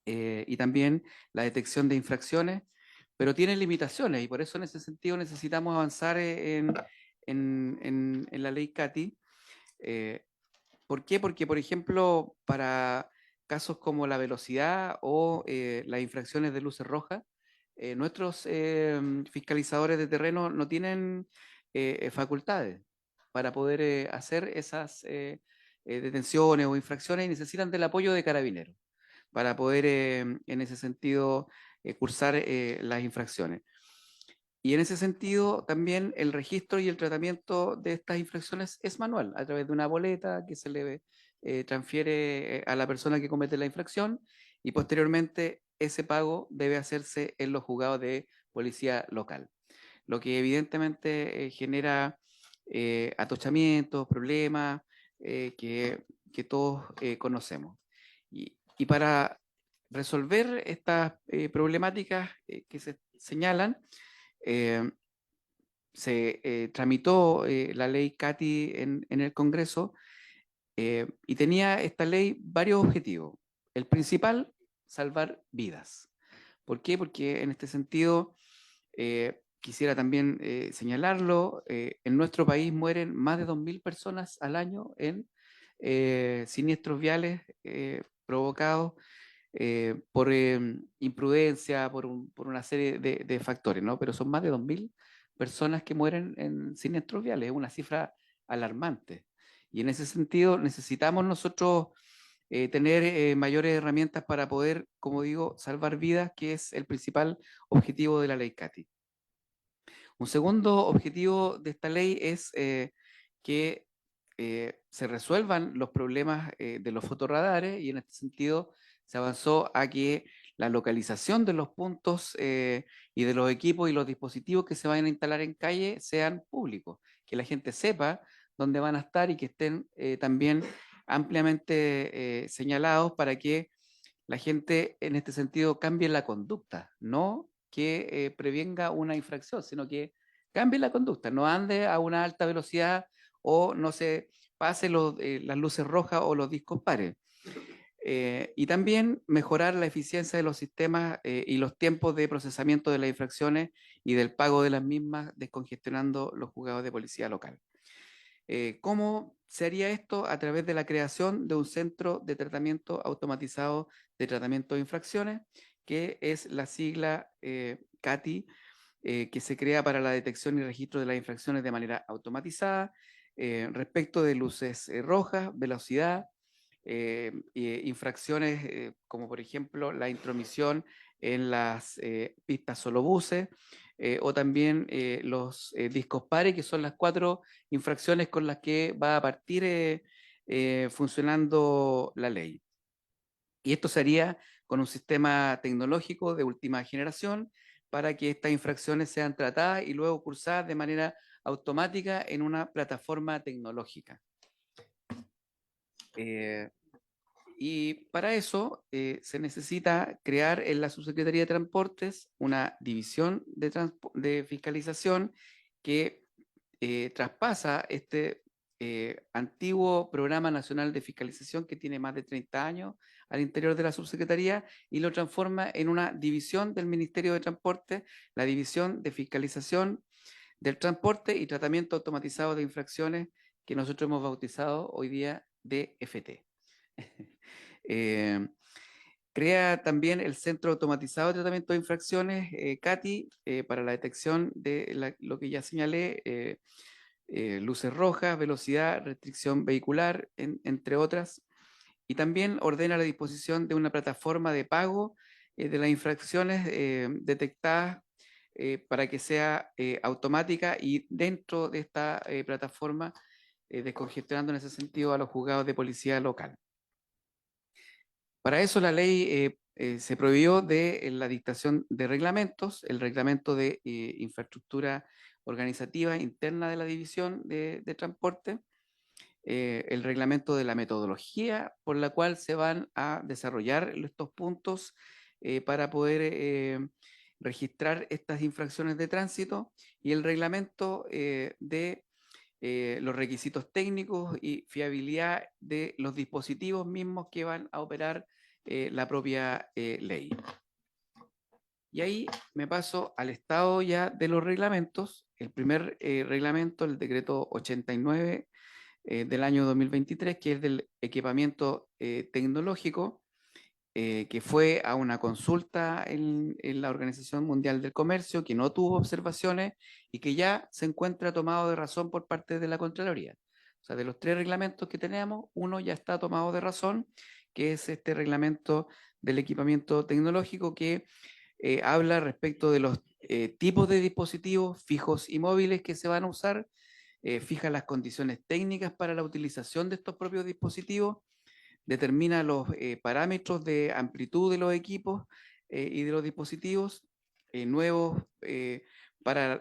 y también la detección de infracciones, pero tienen limitaciones y por eso en ese sentido necesitamos avanzar en la ley CATI. ¿Por qué? Porque, por ejemplo, para casos como la velocidad o las infracciones de luces rojas, nuestros fiscalizadores de terreno no tienen facultades para poder hacer esas detenciones o infracciones y necesitan del apoyo de carabineros para poder, en ese sentido, cursar las infracciones. Y en ese sentido, también el registro y el tratamiento de estas infracciones es manual, a través de una boleta que se le transfiere a la persona que comete la infracción y posteriormente ese pago debe hacerse en los juzgados de policía local, lo que evidentemente genera atochamientos, problemas que todos conocemos. Y para resolver estas problemáticas que se señalan, se tramitó la ley CATI en el Congreso y tenía esta ley varios objetivos. El principal, salvar vidas. ¿Por qué? Porque en este sentido, quisiera también señalarlo, en nuestro país mueren más de 2.000 personas al año en siniestros viales provocados por imprudencia, por una serie de factores, ¿no? Pero son más de 2.000 personas que mueren en siniestros viales, es una cifra alarmante. Y en ese sentido necesitamos nosotros tener mayores herramientas para poder, como digo, salvar vidas, que es el principal objetivo de la ley CATI. Un segundo objetivo de esta ley es que se resuelvan los problemas de los fotorradares y en este sentido se avanzó a que la localización de los puntos y de los equipos y los dispositivos que se vayan a instalar en calle sean públicos, que la gente sepa dónde van a estar y que estén también ampliamente señalados para que la gente en este sentido cambie la conducta, no que prevenga una infracción, sino que cambie la conducta, no ande a una alta velocidad o no se pase las luces rojas o los discos pares. Y también mejorar la eficiencia de los sistemas y los tiempos de procesamiento de las infracciones y del pago de las mismas, descongestionando los juzgados de policía local. ¿Cómo se haría esto? A través de la creación de un centro de tratamiento automatizado de tratamiento de infracciones, que es la sigla CATI, que se crea para la detección y registro de las infracciones de manera automatizada, respecto de luces rojas, velocidad, infracciones como por ejemplo la intromisión en las pistas solobuses o también los discos pares, que son las 4 infracciones con las que va a partir funcionando la ley. Y esto se haría con un sistema tecnológico de última generación para que estas infracciones sean tratadas y luego cursadas de manera automática en una plataforma tecnológica. Y para eso se necesita crear en la Subsecretaría de Transportes una división de fiscalización que traspasa este antiguo Programa Nacional de Fiscalización que tiene más de 30 años al interior de la Subsecretaría y lo transforma en una división del Ministerio de Transporte, la División de Fiscalización del Transporte y Tratamiento Automatizado de Infracciones, que nosotros hemos bautizado hoy día DFT. Crea también el Centro Automatizado de Tratamiento de Infracciones, CATI, para la detección de lo que ya señalé, luces rojas, velocidad, restricción vehicular, entre otras. Y también ordena la disposición de una plataforma de pago de las infracciones detectadas para que sea automática y dentro de esta plataforma descongestionando en ese sentido a los juzgados de policía local. Para eso la ley se prohibió de la dictación de reglamentos, el reglamento de infraestructura organizativa interna de la división de transporte, el reglamento de la metodología por la cual se van a desarrollar estos puntos para poder registrar estas infracciones de tránsito y el reglamento de los requisitos técnicos y fiabilidad de los dispositivos mismos que van a operar la propia ley. Y ahí me paso al estado ya de los reglamentos. El primer reglamento, el decreto 89 del año 2023, que es del equipamiento tecnológico, que fue a una consulta en la Organización Mundial del Comercio, que no tuvo observaciones y que ya se encuentra tomado de razón por parte de la Contraloría. O sea, de los 3 reglamentos que tenemos, uno ya está tomado de razón, que es este reglamento del equipamiento tecnológico que habla respecto de los tipos de dispositivos fijos y móviles que se van a usar, fija las condiciones técnicas para la utilización de estos propios dispositivos determina los parámetros de amplitud de los equipos y de los dispositivos nuevos para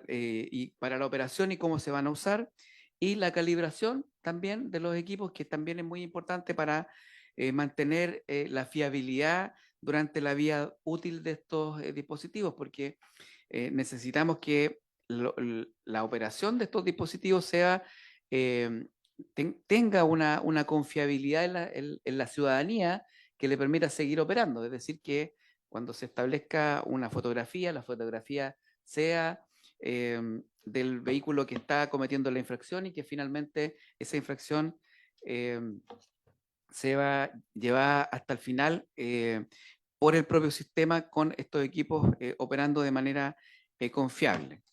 la operación y cómo se van a usar, y la calibración también de los equipos, que también es muy importante para mantener la fiabilidad durante la vida útil de estos dispositivos, porque necesitamos que la operación de estos dispositivos sea, tenga una confiabilidad en la ciudadanía que le permita seguir operando. Es decir, que cuando se establezca una fotografía, la fotografía sea del vehículo que está cometiendo la infracción, y que finalmente esa infracción se va a llevar hasta el final por el propio sistema, con estos equipos operando de manera confiable.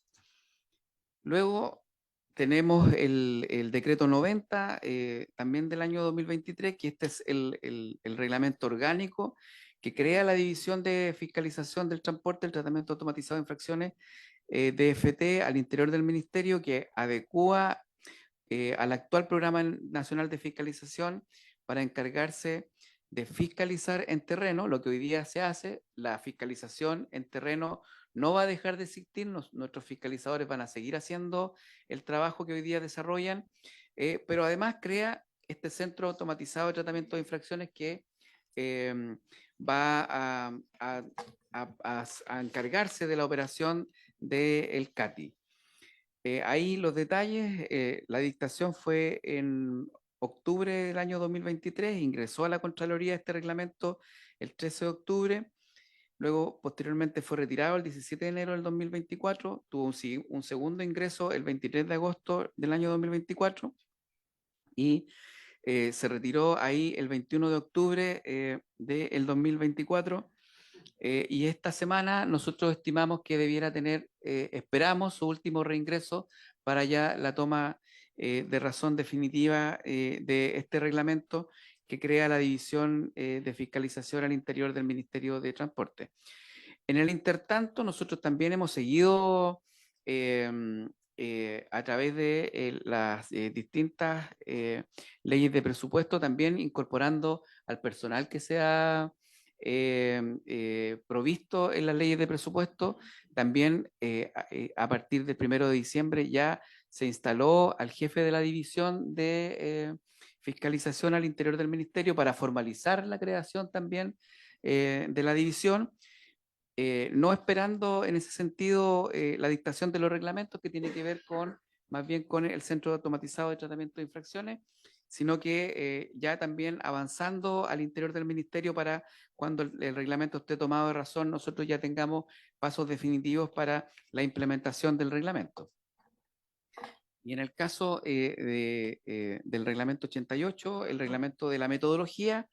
Luego tenemos el decreto 90, también del año 2023, que este es el reglamento orgánico que crea la División de Fiscalización del Transporte, el Tratamiento Automatizado de Infracciones, DFT, al interior del Ministerio, que adecúa al actual Programa Nacional de Fiscalización para encargarse de fiscalizar en terreno lo que hoy día se hace. La fiscalización en terreno no va a dejar de existir, nuestros fiscalizadores van a seguir haciendo el trabajo que hoy día desarrollan, pero además crea este centro automatizado de tratamiento de infracciones que va a encargarse de la operación del CATI. Ahí los detalles, la dictación fue en octubre del año 2023, ingresó a la Contraloría este reglamento el 13 de octubre, luego posteriormente fue retirado el 17 de enero del 2024, tuvo un segundo ingreso el 23 de agosto del año 2024 y se retiró ahí el 21 de octubre del 2024. Y esta semana nosotros estimamos que debiera tener, esperamos su último reingreso para ya la toma de razón definitiva de este reglamento que crea la División de Fiscalización al interior del Ministerio de Transporte. En el intertanto, nosotros también hemos seguido a través de las distintas leyes de presupuesto, también incorporando al personal que sea provisto en las leyes de presupuesto. También a partir del 1 de diciembre ya se instaló al jefe de la división de fiscalización al interior del ministerio para formalizar la creación también de la división, no esperando en ese sentido la dictación de los reglamentos, que tiene que ver más bien con el Centro Automatizado de Tratamiento de Infracciones, sino que ya también avanzando al interior del ministerio para cuando el reglamento esté tomado de razón, nosotros ya tengamos pasos definitivos para la implementación del reglamento. Y en el caso del reglamento 88, el reglamento de la metodología,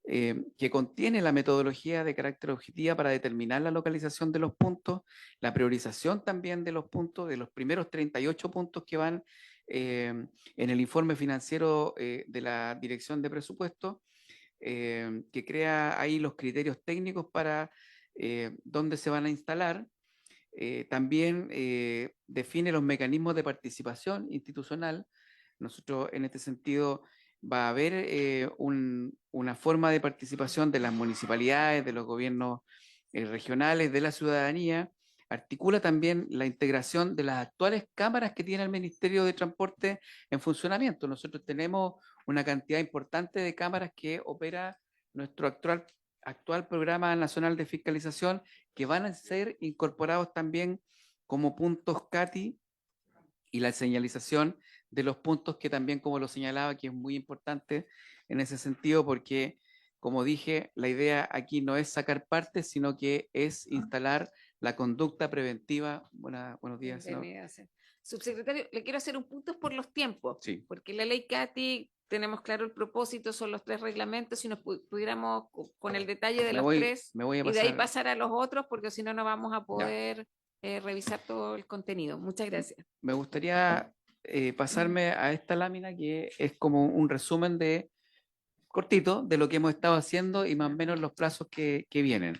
que contiene la metodología de carácter objetiva para determinar la localización de los puntos, la priorización también de los puntos, de los primeros 38 puntos que van en el informe financiero de la Dirección de Presupuesto, que crea ahí los criterios técnicos para dónde se van a instalar. También define los mecanismos de participación institucional. Nosotros en este sentido va a haber una forma de participación de las municipalidades, de los gobiernos regionales, de la ciudadanía. Articula también la integración de las actuales cámaras que tiene el Ministerio de Transporte en funcionamiento. Nosotros tenemos una cantidad importante de cámaras que opera nuestro actual Programa Nacional de Fiscalización, que van a ser incorporados también como puntos CATI, y la señalización de los puntos, que también, como lo señalaba, que es muy importante en ese sentido, porque, como dije, la idea aquí no es sacar partes, sino que es instalar la conducta preventiva. Buenos días. Subsecretario, le quiero hacer un punto por los tiempos, Sí. porque la ley CATI, tenemos claro el propósito, son los 3 reglamentos, si nos pudiéramos con el detalle de los 3 y de ahí pasar a los otros, porque si no, no vamos a poder revisar todo el contenido. Muchas gracias. Me gustaría pasarme a esta lámina, que es como un resumen cortito de lo que hemos estado haciendo y más o menos los plazos que vienen.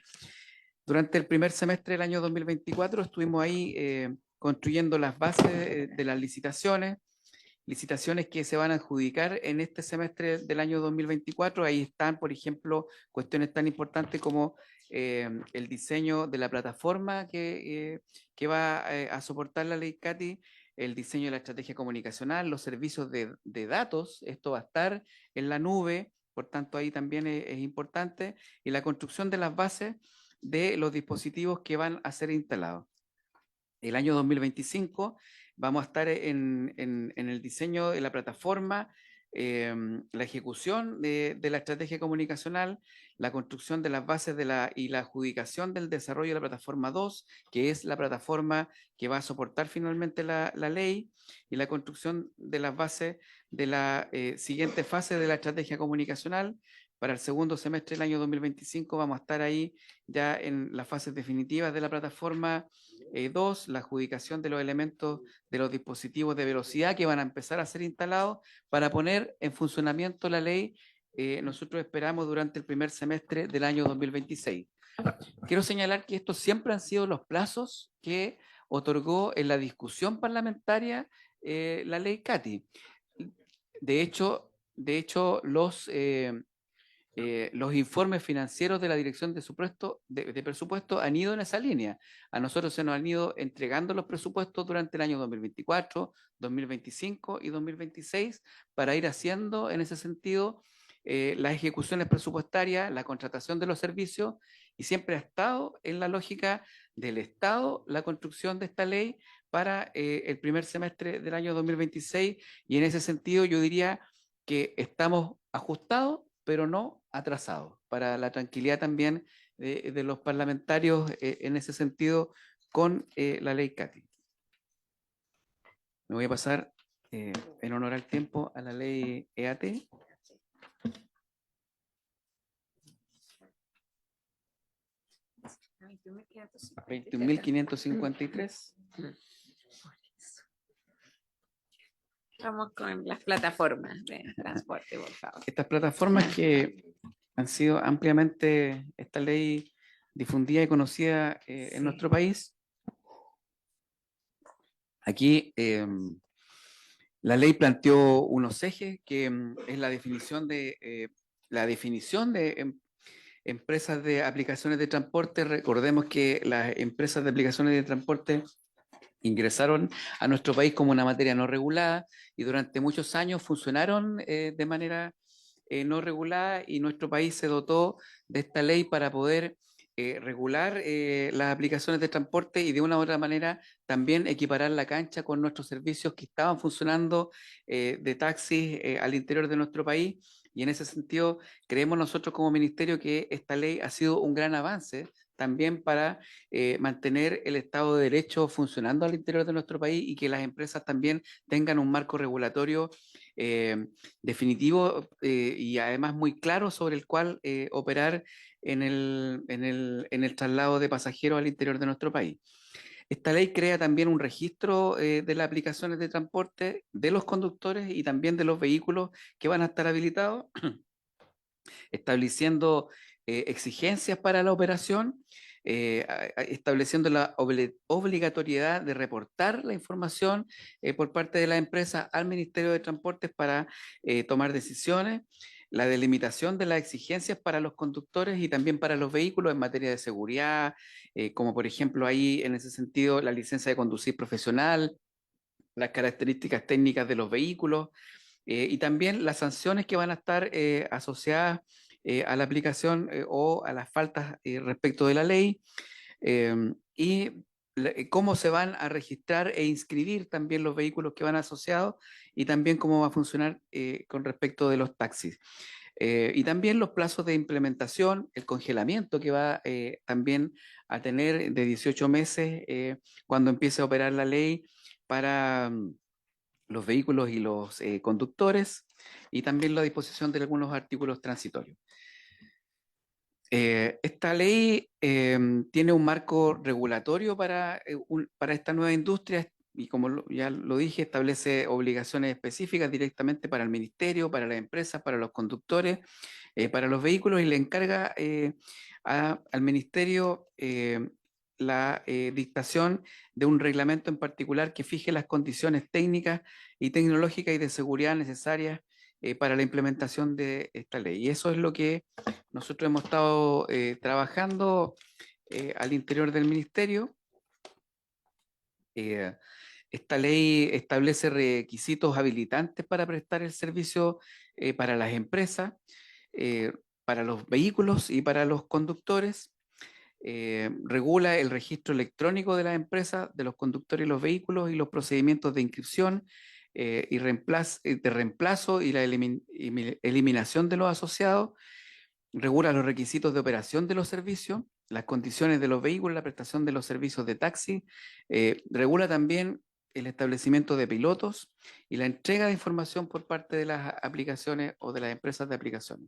Durante el primer semestre del año 2024 estuvimos ahí construyendo las bases de las licitaciones, licitaciones que se van a adjudicar en este semestre del año 2024. Ahí están, por ejemplo, cuestiones tan importantes como el diseño de la plataforma que va a soportar la ley CATI, el diseño de la estrategia comunicacional, los servicios de datos, esto va a estar en la nube, por tanto ahí también es importante, y la construcción de las bases de los dispositivos que van a ser instalados. El año 2025 vamos a estar en el diseño de la plataforma, la ejecución de la estrategia comunicacional, la construcción de las bases y la adjudicación del desarrollo de la plataforma 2, que es la plataforma que va a soportar finalmente la ley, y la construcción de las bases de la siguiente fase de la estrategia comunicacional. Para el segundo semestre del año 2025 vamos a estar ahí ya en las fases definitivas de la plataforma 2, la adjudicación de los elementos de los dispositivos de velocidad que van a empezar a ser instalados para poner en funcionamiento la ley. Nosotros esperamos durante el primer semestre del año 2026. Quiero señalar que estos siempre han sido los plazos que otorgó en la discusión parlamentaria la ley CATI. De hecho, los informes financieros de la Dirección de Presupuesto han ido en esa línea. A nosotros se nos han ido entregando los presupuestos durante el año 2024, 2025 y 2026 para ir haciendo en ese sentido las ejecuciones presupuestarias, la contratación de los servicios, y siempre ha estado en la lógica del Estado la construcción de esta ley para el primer semestre del año 2026, y en ese sentido yo diría que estamos ajustados, pero no atrasados, para la tranquilidad también de los parlamentarios en ese sentido con la ley CATI. Me voy a pasar en honor al tiempo a la ley EAT. $21.553. 21.553. Vamos con las plataformas de transporte, por favor. Estas plataformas que han sido ampliamente, esta ley difundida y conocida en nuestro país. Aquí la ley planteó unos ejes que es la definición de empresas de aplicaciones de transporte. Recordemos que las empresas de aplicaciones de transporte ingresaron a nuestro país como una materia no regulada y durante muchos años funcionaron de manera no regulada, y nuestro país se dotó de esta ley para poder regular las aplicaciones de transporte y de una u otra manera también equiparar la cancha con nuestros servicios que estaban funcionando de taxis al interior de nuestro país. Y en ese sentido creemos nosotros como ministerio que esta ley ha sido un gran avance también para mantener el Estado de Derecho funcionando al interior de nuestro país y que las empresas también tengan un marco regulatorio definitivo y además muy claro sobre el cual operar en el traslado de pasajeros al interior de nuestro país. Esta ley crea también un registro de las aplicaciones de transporte de los conductores y también de los vehículos que van a estar habilitados, estableciendo exigencias para la operación, estableciendo la obligatoriedad de reportar la información por parte de la empresa al Ministerio de Transportes para tomar decisiones, la delimitación de las exigencias para los conductores y también para los vehículos en materia de seguridad, como por ejemplo ahí en ese sentido la licencia de conducir profesional, las características técnicas de los vehículos y también las sanciones que van a estar asociadas a la aplicación o a las faltas respecto de la ley, y cómo se van a registrar e inscribir también los vehículos que van asociados, y también cómo va a funcionar con respecto de los taxis. Y también los plazos de implementación, el congelamiento que va también a tener de 18 meses cuando empiece a operar la ley para los vehículos y los conductores, y también la disposición de algunos artículos transitorios. Esta ley tiene un marco regulatorio para esta nueva industria y como ya lo dije, establece obligaciones específicas directamente para el ministerio, para las empresas, para los conductores, para los vehículos, y le encarga al ministerio la dictación de un reglamento en particular que fije las condiciones técnicas y tecnológicas y de seguridad necesarias para la implementación de esta ley. Y eso es lo que nosotros hemos estado trabajando al interior del ministerio. Esta ley establece requisitos habilitantes para prestar el servicio para las empresas, para los vehículos y para los conductores. Regula el registro electrónico de las empresas, de los conductores y los vehículos y los procedimientos de inscripción y de reemplazo y la eliminación de los asociados. Regula los requisitos de operación de los servicios, las condiciones de los vehículos, la prestación de los servicios de taxi. Regula también el establecimiento de pilotos y la entrega de información por parte de las aplicaciones o de las empresas de aplicaciones.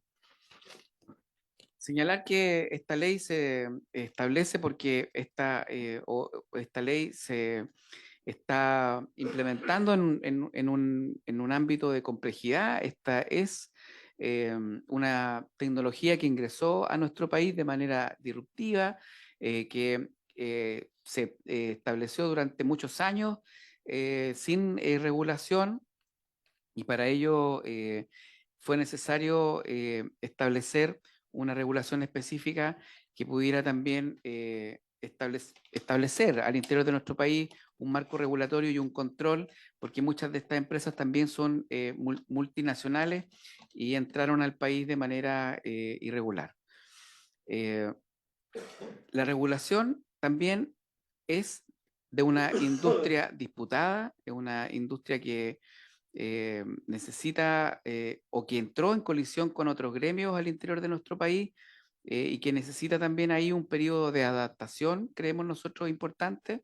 Señalar que esta ley se establece porque esta ley se está implementando en un ámbito de complejidad. Esta es una tecnología que ingresó a nuestro país de manera disruptiva, que se estableció durante muchos años sin regulación, y para ello fue necesario establecer una regulación específica que pudiera también establecer al interior de nuestro país un marco regulatorio y un control, porque muchas de estas empresas también son multinacionales y entraron al país de manera irregular. La regulación también es de una industria disputada, es una industria que necesita o que entró en colisión con otros gremios al interior de nuestro país y que necesita también ahí un periodo de adaptación, creemos nosotros, importante.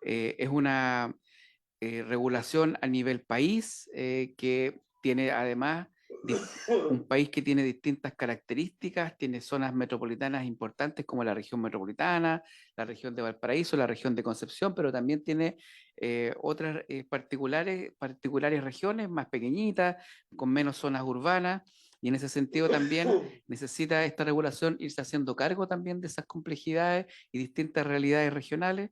Es una regulación a nivel país que tiene además un país que tiene distintas características, tiene zonas metropolitanas importantes como la región metropolitana, la región de Valparaíso, la región de Concepción, pero también tiene otras particulares regiones más pequeñitas, con menos zonas urbanas, y en ese sentido también necesita esta regulación irse haciendo cargo también de esas complejidades y distintas realidades regionales.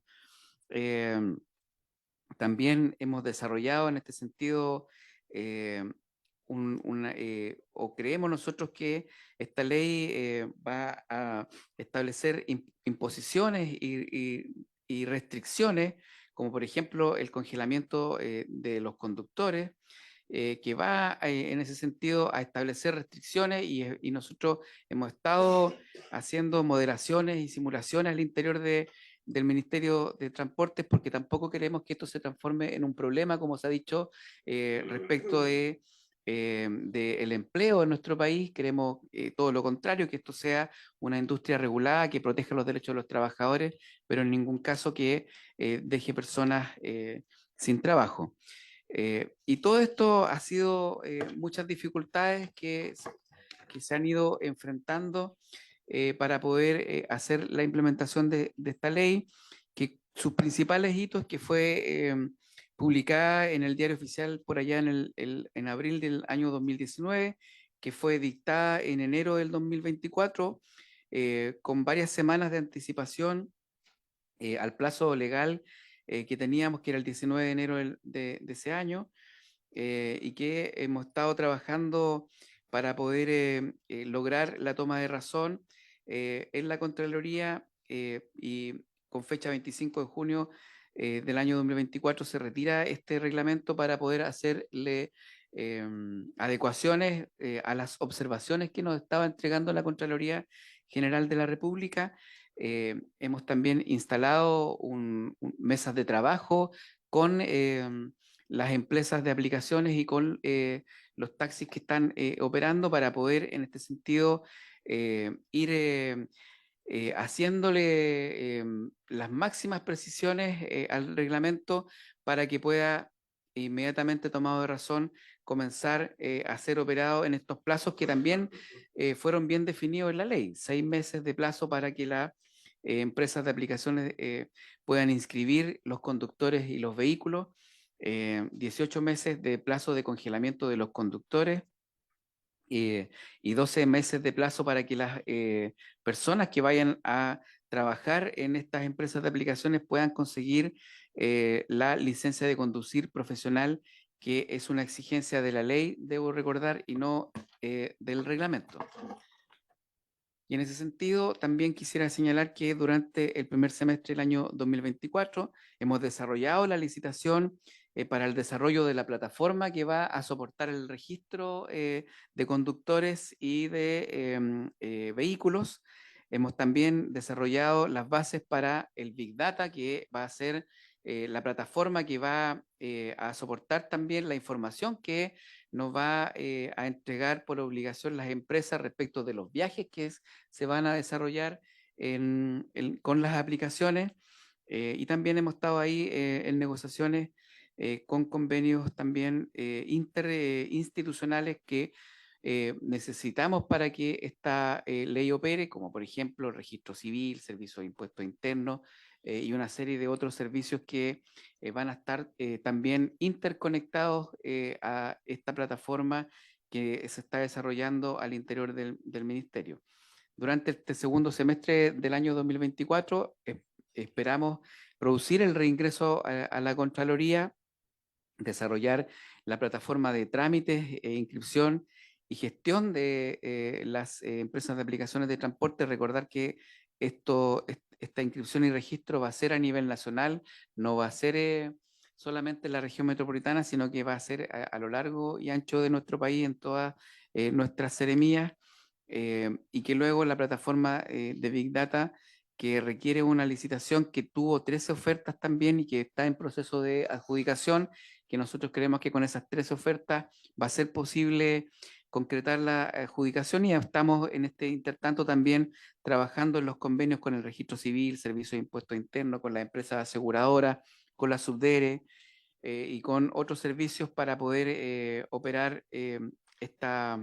También hemos desarrollado en este sentido o creemos nosotros que esta ley va a establecer imposiciones y restricciones, como por ejemplo el congelamiento de los conductores, que va en ese sentido a establecer restricciones y nosotros hemos estado haciendo moderaciones y simulaciones al interior del Ministerio de Transportes, porque tampoco queremos que esto se transforme en un problema, como se ha dicho, respecto del empleo en nuestro país. Queremos todo lo contrario, que esto sea una industria regulada, que proteja los derechos de los trabajadores, pero en ningún caso que deje personas sin trabajo. Y todo esto ha sido muchas dificultades que se han ido enfrentando para poder hacer la implementación de esta ley, que sus principales hitos, que fue publicada en el Diario Oficial por allá en abril del año 2019, que fue dictada en enero del 2024, con varias semanas de anticipación al plazo legal que teníamos, que era el 19 de enero de ese año, y que hemos estado trabajando para poder lograr la toma de razón en la Contraloría, y con fecha 25 de junio del año 2024 se retira este reglamento para poder hacerle adecuaciones a las observaciones que nos estaba entregando la Contraloría General de la República. Hemos también instalado mesas de trabajo con las empresas de aplicaciones y con los taxis que están operando para poder, en este sentido, ir haciéndole las máximas precisiones al reglamento para que pueda, inmediatamente tomado de razón, comenzar a ser operado en estos plazos que también fueron bien definidos en la ley. 6 meses de plazo para que las empresas de aplicaciones puedan inscribir los conductores y los vehículos, 18 meses de plazo de congelamiento de los conductores, y 12 meses de plazo para que las personas que vayan a trabajar en estas empresas de aplicaciones puedan conseguir la licencia de conducir profesional, que es una exigencia de la ley, debo recordar, y no del reglamento. Y en ese sentido, también quisiera señalar que durante el primer semestre del año 2024 hemos desarrollado la licitación para el desarrollo de la plataforma que va a soportar el registro de conductores y de vehículos. Hemos también desarrollado las bases para el Big Data, que va a ser la plataforma que va a soportar también la información que nos va a entregar por obligación las empresas respecto de los viajes que se van a desarrollar con las aplicaciones. Y también hemos estado ahí en negociaciones con convenios también interinstitucionales que necesitamos para que esta ley opere, como por ejemplo el registro civil, servicio de impuestos internos y una serie de otros servicios que van a estar también interconectados a esta plataforma que se está desarrollando al interior del ministerio. Durante este segundo semestre del año 2024 esperamos producir el reingreso a la Contraloría, desarrollar la plataforma de trámites, inscripción y gestión de las empresas de aplicaciones de transporte. Recordar que esta inscripción y registro va a ser a nivel nacional, no va a ser solamente en la región metropolitana, sino que va a ser a lo largo y ancho de nuestro país, en todas nuestras seremías, y que luego la plataforma de Big Data, que requiere una licitación que tuvo 13 ofertas también y que está en proceso de adjudicación, que nosotros creemos que con esas 13 ofertas va a ser posible concretar la adjudicación, y estamos en este intertanto también trabajando en los convenios con el Registro Civil, Servicio de Impuestos Internos, con las empresas aseguradoras, con la Subdere y con otros servicios para poder operar estas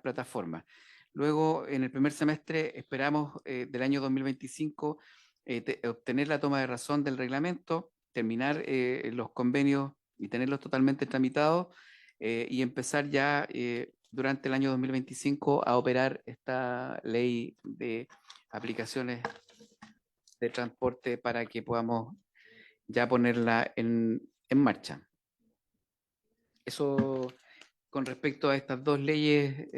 plataformas. Luego, en el primer semestre, esperamos del año 2025 obtener la toma de razón del reglamento, terminar los convenios y tenerlos totalmente tramitados y empezar ya durante el año 2025 a operar esta ley de aplicaciones de transporte para que podamos ya ponerla en marcha. Eso con respecto a estas dos leyes,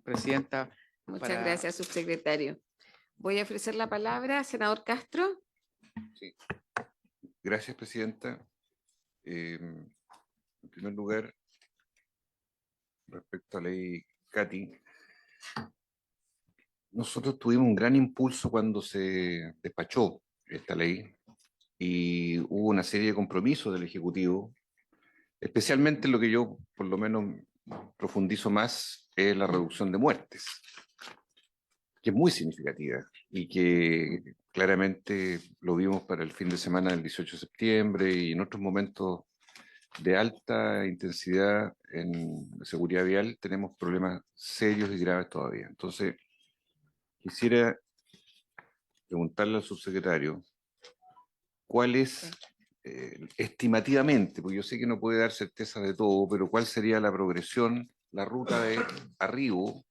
Presidenta. Muchas gracias, subsecretario. Voy a ofrecer la palabra, senador Castro. Sí. Gracias, Presidenta. En primer lugar, respecto a la ley Cati, nosotros tuvimos un gran impulso cuando se despachó esta ley y hubo una serie de compromisos del Ejecutivo, especialmente lo que yo por lo menos profundizo más es la reducción de muertes, que es muy significativa y que claramente lo vimos para el fin de semana del 18 de septiembre y en otros momentos de alta intensidad en seguridad vial tenemos problemas serios y graves todavía. Entonces, quisiera preguntarle al subsecretario cuál es estimativamente, porque yo sé que no puede dar certeza de todo, pero cuál sería la progresión, la ruta de arribo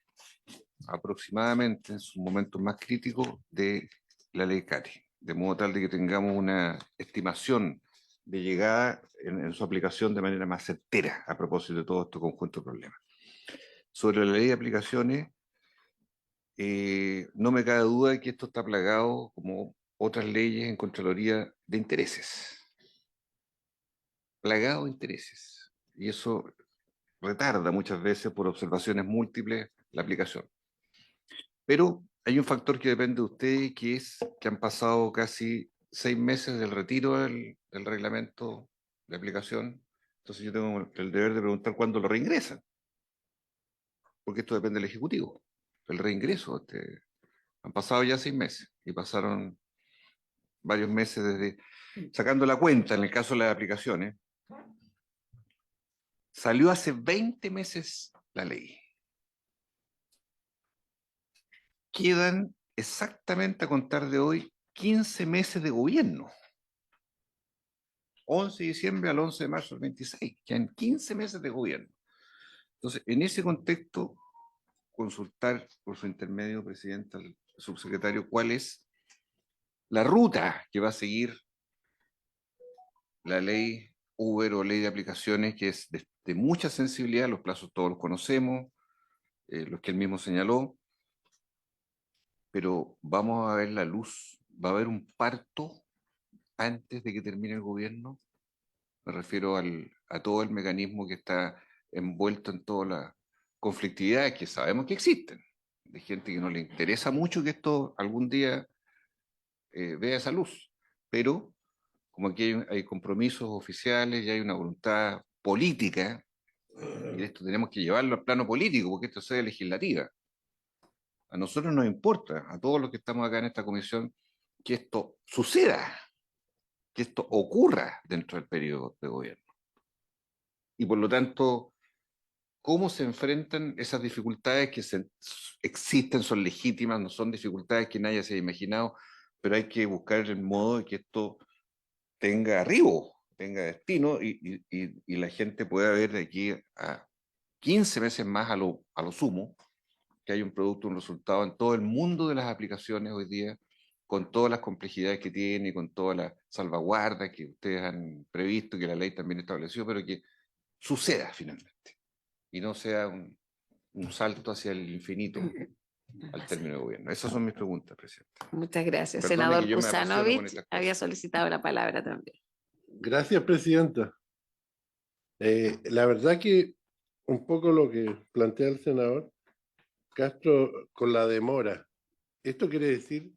aproximadamente en sus momentos más críticos de la ley CARI, de modo tal de que tengamos una estimación de llegada en su aplicación de manera más certera a propósito de todo este conjunto de problemas. Sobre la ley de aplicaciones, no me cabe duda de que esto está plagado, como otras leyes en Contraloría, de intereses. Plagado de intereses. Y eso retarda muchas veces por observaciones múltiples la aplicación. Pero hay un factor que depende de ustedes, que es que han pasado casi 6 meses del retiro del reglamento de aplicación. Entonces yo tengo el deber de preguntar cuándo lo reingresan. Porque esto depende del Ejecutivo. El reingreso. Han pasado ya 6 meses y pasaron varios meses desde, sacando la cuenta en el caso de las aplicaciones, salió hace 20 meses la ley. Quedan exactamente a contar de hoy 15 meses de gobierno. 11 de diciembre al 11 de marzo del 26. Quedan 15 meses de gobierno. Entonces, en ese contexto, consultar por su intermedio, Presidenta, al subsecretario, cuál es la ruta que va a seguir la ley Uber o ley de aplicaciones, que es de mucha sensibilidad, los plazos todos los conocemos, los que él mismo señaló, pero vamos a ver la luz, va a haber un parto antes de que termine el gobierno. Me refiero a todo el mecanismo que está envuelto en todas las conflictividades que sabemos que existen, de gente que no le interesa mucho que esto algún día vea esa luz, pero como aquí hay compromisos oficiales y hay una voluntad política, y esto tenemos que llevarlo al plano político, porque esto es sede legislativa. A nosotros nos importa, a todos los que estamos acá en esta comisión, que esto suceda, que esto ocurra dentro del periodo de gobierno. Y por lo tanto, ¿cómo se enfrentan esas dificultades que existen, son legítimas, no son dificultades que nadie se haya imaginado, pero hay que buscar el modo de que esto tenga arribo, tenga destino y la gente pueda ver de aquí a 15 meses más a lo sumo, que hay un producto, un resultado en todo el mundo de las aplicaciones hoy día, con todas las complejidades que tiene, con todas las salvaguardas que ustedes han previsto, que la ley también estableció, pero que suceda finalmente y no sea un salto hacia el infinito al término de gobierno. Esas son mis preguntas, presidente. Muchas gracias. Perdone Senador que yo me apasiono con Kuzanovich estas había cosas. solicitado la palabra también. Gracias, presidenta. La verdad que un poco lo que plantea el senador Castro con la demora, esto quiere decir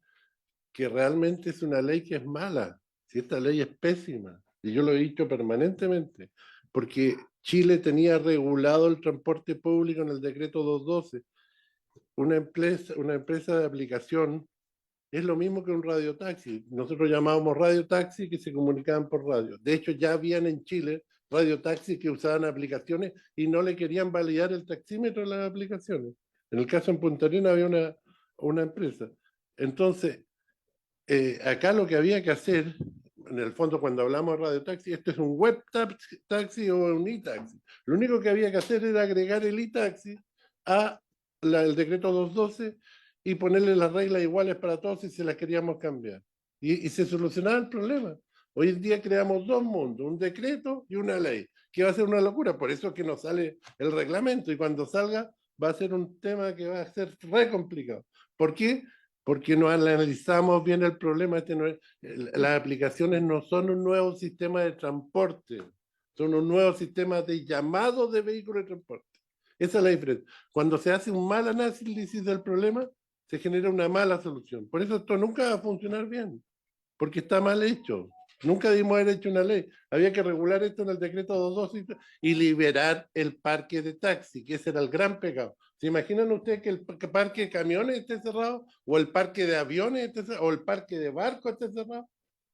que realmente es una ley que es mala, si esta ley es pésima, y yo lo he dicho permanentemente, porque Chile tenía regulado el transporte público en el decreto 212. Una empresa de aplicación es lo mismo que un radiotaxi. Nosotros llamábamos radiotaxi que se comunicaban por radio. De hecho, ya habían en Chile radiotaxis que usaban aplicaciones y no le querían validar el taxímetro de las aplicaciones. En el caso en Punta Arenas había una empresa. Entonces, acá lo que había que hacer, en el fondo cuando hablamos de radiotaxi, esto es un web taxi o un e-taxi. Lo único que había que hacer era agregar el e-taxi a el decreto 212 y ponerle las reglas iguales para todos si se las queríamos cambiar. Y se solucionaba el problema. Hoy en día creamos dos mundos, un decreto y una ley, que va a ser una locura. Por eso es que nos sale el reglamento y cuando salga va a ser un tema que va a ser re complicado. ¿Por qué? Porque no analizamos bien el problema. Las aplicaciones no son un nuevo sistema de transporte, son un nuevo sistema de llamado de vehículos de transporte. Esa es la diferencia. Cuando se hace un mal análisis del problema, se genera una mala solución. Por eso esto nunca va a funcionar bien, porque está mal hecho. Nunca debimos haber hecho una ley. Había que regular esto en el decreto 212 y liberar el parque de taxi, que ese era el gran pecado. ¿Se imaginan ustedes que el parque de camiones esté cerrado? ¿O el parque de aviones esté cerrado? ¿O el parque de barcos esté cerrado?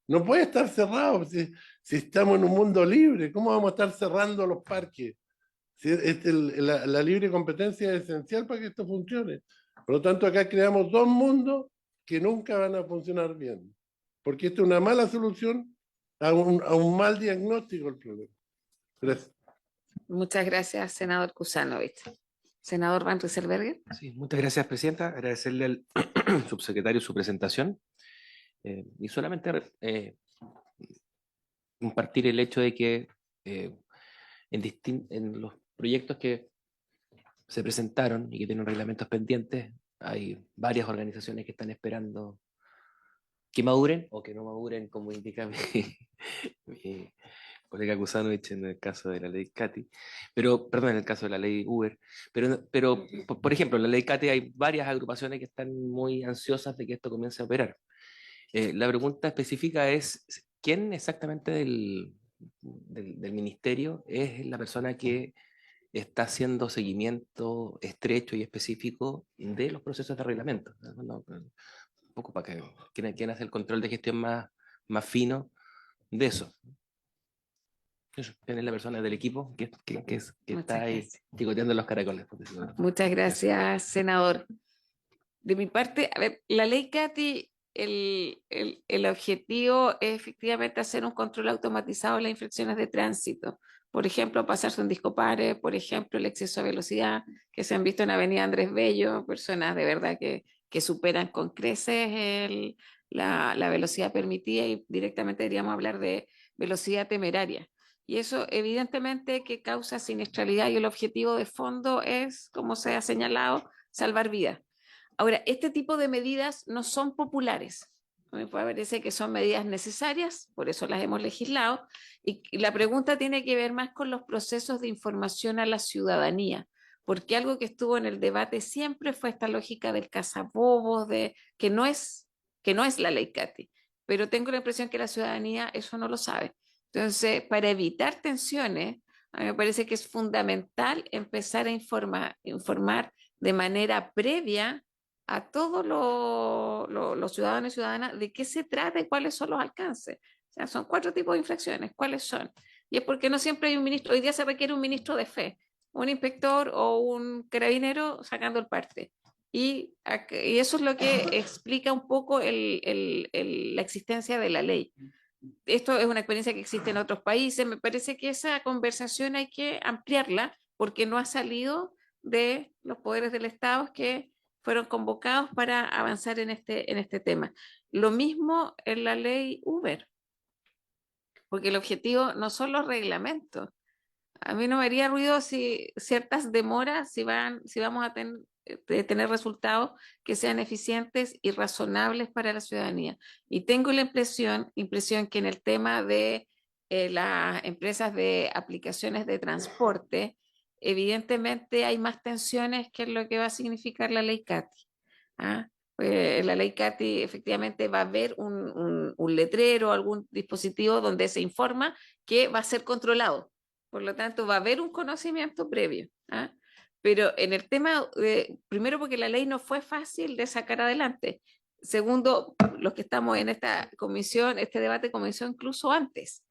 No puede estar cerrado si estamos en un mundo libre. ¿Cómo vamos a estar cerrando los parques? La libre competencia es esencial para que esto funcione. Por lo tanto, acá creamos dos mundos que nunca van a funcionar bien, porque esto es una mala solución a un mal diagnóstico del problema. Gracias. Muchas gracias, senador Kuzanovich. Senador Van Rieselbergher. Sí, muchas gracias, presidenta. Agradecerle al subsecretario su presentación y solamente compartir el hecho de que en los proyectos que se presentaron y que tienen reglamentos pendientes, hay varias organizaciones que están esperando que maduren o que no maduren, como indica mi colega Kuzanovich en el caso de la ley CATI, perdón, en el caso de la ley Uber, pero por ejemplo, en la ley CATI hay varias agrupaciones que están muy ansiosas de que esto comience a operar. La pregunta específica es, ¿quién exactamente del ministerio es la persona que está haciendo seguimiento estrecho y específico de los procesos de reglamento? Un poco para que quién hace el control de gestión más fino de eso. ¿Quién es la persona del equipo que está ahí chicoteando los caracoles? Muchas gracias, senador. De mi parte, a ver, la ley CATI, el objetivo es efectivamente hacer un control automatizado de las infracciones de tránsito. Por ejemplo, pasarse un disco pare, por ejemplo, el exceso de velocidad que se han visto en Avenida Andrés Bello, personas de verdad que superan con creces la velocidad permitida y directamente deberíamos hablar de velocidad temeraria. Y eso evidentemente que causa siniestralidad y el objetivo de fondo es, como se ha señalado, salvar vidas. Ahora, este tipo de medidas no son populares. Me parece que son medidas necesarias, por eso las hemos legislado, y la pregunta tiene que ver más con los procesos de información a la ciudadanía, porque algo que estuvo en el debate siempre fue esta lógica del cazabobos, de que no es la ley CATI, pero tengo la impresión que la ciudadanía eso no lo sabe. Entonces, para evitar tensiones, a mí me parece que es fundamental empezar a informar de manera previa a todos los ciudadanos y ciudadanas de qué se trata y cuáles son los alcances. O sea, son 4 tipos de infracciones, ¿cuáles son? Y es porque no siempre hay un ministro, hoy día se requiere un ministro de fe, un inspector o un carabinero sacando el parte. Y eso es lo que explica un poco la existencia de la ley. Esto es una experiencia que existe en otros países. Me parece que esa conversación hay que ampliarla porque no ha salido de los poderes del Estado que fueron convocados para avanzar en este tema. Lo mismo en la ley Uber, porque el objetivo no son los reglamentos. A mí no me haría ruido si ciertas demoras, si vamos a tener resultados que sean eficientes y razonables para la ciudadanía. Y tengo la impresión que en el tema de las empresas de aplicaciones de transporte, evidentemente hay más tensiones que lo que va a significar la ley CATI. ¿Ah? La ley CATI efectivamente va a haber un letrero, algún dispositivo donde se informa que va a ser controlado. Por lo tanto, va a haber un conocimiento previo. ¿Ah? Pero en el tema, primero porque la ley no fue fácil de sacar adelante. Segundo, los que estamos en esta comisión, este debate comenzó incluso antes.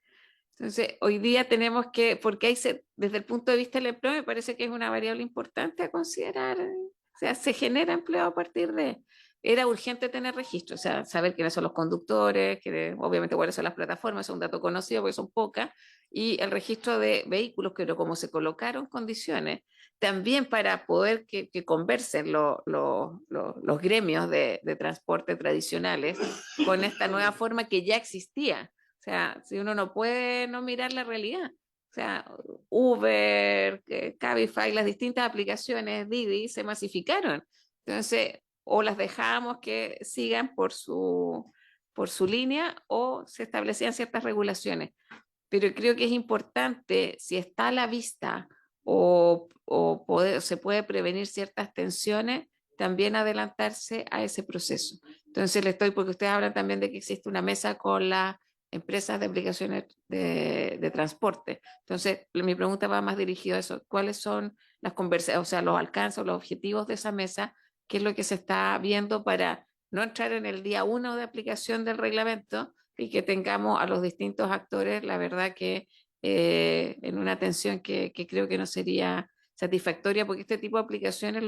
Entonces, hoy día tenemos que, porque desde el punto de vista del empleo, me parece que es una variable importante a considerar. O sea, se genera empleo a partir de... Era urgente tener registro, o sea, saber quiénes son los conductores, obviamente cuáles son las plataformas, es un dato conocido porque son pocas, y el registro de vehículos, pero como se colocaron condiciones, también para poder que conversen los gremios de transporte tradicionales con esta nueva forma que ya existía. O sea, si uno no puede no mirar la realidad. O sea, Uber, Cabify, las distintas aplicaciones, Didi, se masificaron. Entonces, o las dejamos que sigan por su línea o se establecían ciertas regulaciones. Pero creo que es importante, si está a la vista se puede prevenir ciertas tensiones, también adelantarse a ese proceso. Entonces, porque ustedes hablan también de que existe una mesa con las empresas de aplicaciones de transporte. Entonces, mi pregunta va más dirigida a eso. ¿Cuáles son las conversaciones, o sea, los alcances, los objetivos de esa mesa? ¿Qué es lo que se está viendo para no entrar en el día 1 de aplicación del reglamento y que tengamos a los distintos actores, la verdad que en una atención que creo que no sería satisfactoria, porque este tipo de aplicaciones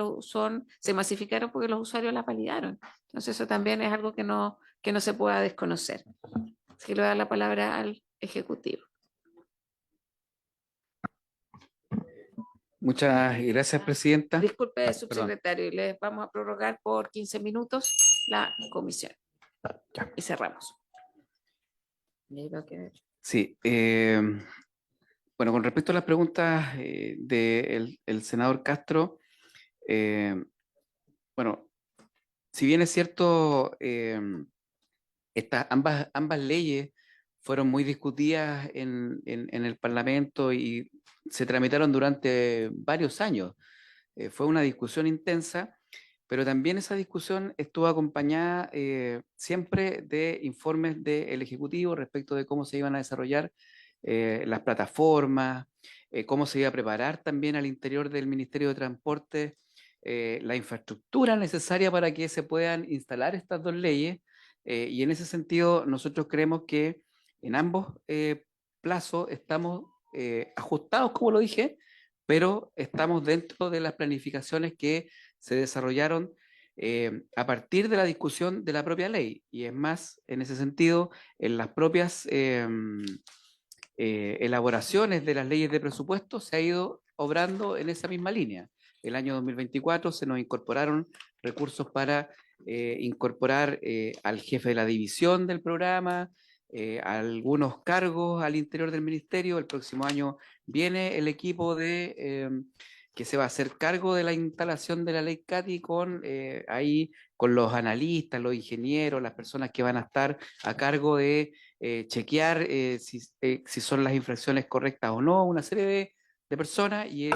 se masificaron porque los usuarios las validaron. Entonces eso también es algo que no se pueda desconocer. Así que le voy a dar la palabra al Ejecutivo. Muchas gracias, Presidenta. Disculpe, subsecretario, y les vamos a prorrogar por 15 minutos la comisión. Ya. Y cerramos. Sí. Bueno, con respecto a las preguntas del senador Castro, bueno, si bien es cierto, ambas leyes fueron muy discutidas en el Parlamento y se tramitaron durante varios años. Fue una discusión intensa, pero también esa discusión estuvo acompañada siempre de informes del Ejecutivo respecto de cómo se iban a desarrollar las plataformas, cómo se iba a preparar también al interior del Ministerio de Transporte la infraestructura necesaria para que se puedan instalar estas dos leyes. Y en ese sentido, nosotros creemos que en ambos plazos estamos ajustados, como lo dije, pero estamos dentro de las planificaciones que se desarrollaron a partir de la discusión de la propia ley. Y es más, en ese sentido, en las propias elaboraciones de las leyes de presupuesto se ha ido obrando en esa misma línea. El año 2024 se nos incorporaron recursos para incorporar al jefe de la división del programa, algunos cargos al interior del ministerio. El próximo año viene el equipo que se va a hacer cargo de la instalación de la ley CATI con los analistas, los ingenieros, las personas que van a estar a cargo de chequear si son las infracciones correctas o no, una serie de personas y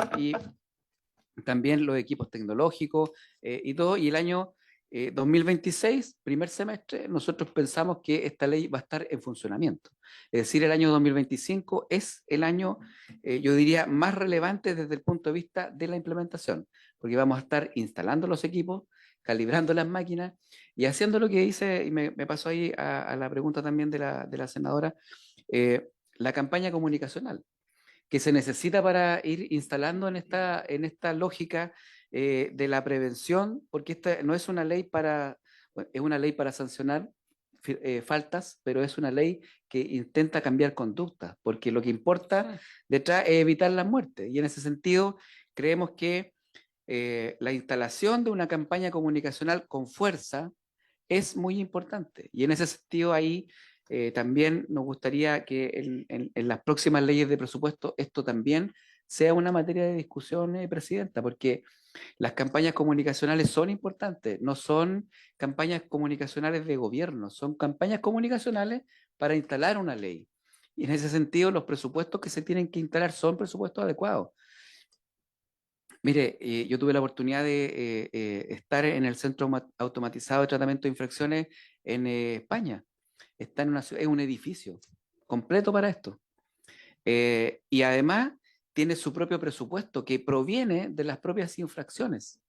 también los equipos tecnológicos y todo. Y el año 2026, primer semestre, nosotros pensamos que esta ley va a estar en funcionamiento. Es decir, el año 2025 es el año, yo diría, más relevante desde el punto de vista de la implementación, porque vamos a estar instalando los equipos, calibrando las máquinas y haciendo lo que dice, y me paso ahí a la pregunta también de la senadora, la campaña comunicacional que se necesita para ir instalando en esta lógica de la prevención, porque esta no es una ley es una ley para sancionar faltas, pero es una ley que intenta cambiar conductas, porque lo que importa detrás es evitar la muerte. Y en ese sentido, creemos que la instalación de una campaña comunicacional con fuerza es muy importante. Y en ese sentido ahí también nos gustaría que en las próximas leyes de presupuesto esto también sea una materia de discusión, Presidenta, porque las campañas comunicacionales son importantes, no son campañas comunicacionales de gobierno, son campañas comunicacionales para instalar una ley. Y en ese sentido los presupuestos que se tienen que instalar son presupuestos adecuados. Mire, yo tuve la oportunidad de estar en el Centro Automatizado de Tratamiento de Infracciones en España. Está es un edificio completo para esto. Y además tiene su propio presupuesto que proviene de las propias infracciones.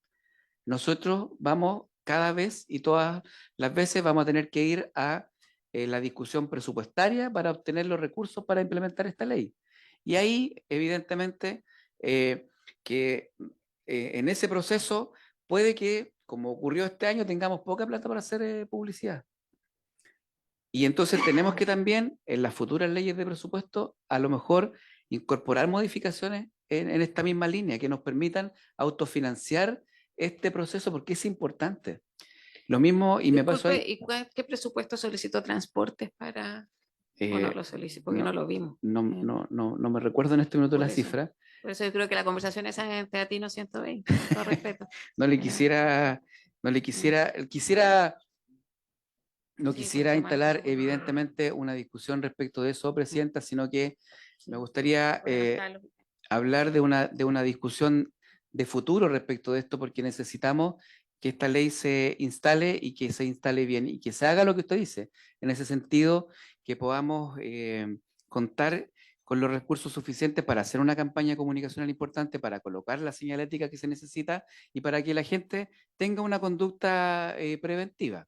Nosotros vamos cada vez y todas las veces vamos a tener que ir a la discusión presupuestaria para obtener los recursos para implementar esta ley. Y ahí, evidentemente, que en ese proceso puede que, como ocurrió este año, tengamos poca plata para hacer publicidad. Y entonces tenemos que también, en las futuras leyes de presupuesto, a lo mejor incorporar modificaciones en esta misma línea que nos permitan autofinanciar este proceso, porque es importante. Lo mismo, y me pasó Disculpe, ahí. ¿y qué presupuesto solicitó Transportes para...? ¿O no lo solicitó? Porque no lo vimos. No me recuerdo en este minuto Por la eso. cifra. Por eso yo creo que la conversación es entre a ti no 120, con todo respeto. No le quisiera, no Sí, quisiera porque instalar marca- evidentemente una discusión respecto de eso, Presidenta, sino que me gustaría Bueno, está lo- hablar de una discusión de futuro respecto de esto, porque necesitamos que esta ley se instale y que se instale bien y que se haga lo que usted dice. En ese sentido, que podamos contar con los recursos suficientes para hacer una campaña comunicacional importante, para colocar la señalética que se necesita y para que la gente tenga una conducta preventiva.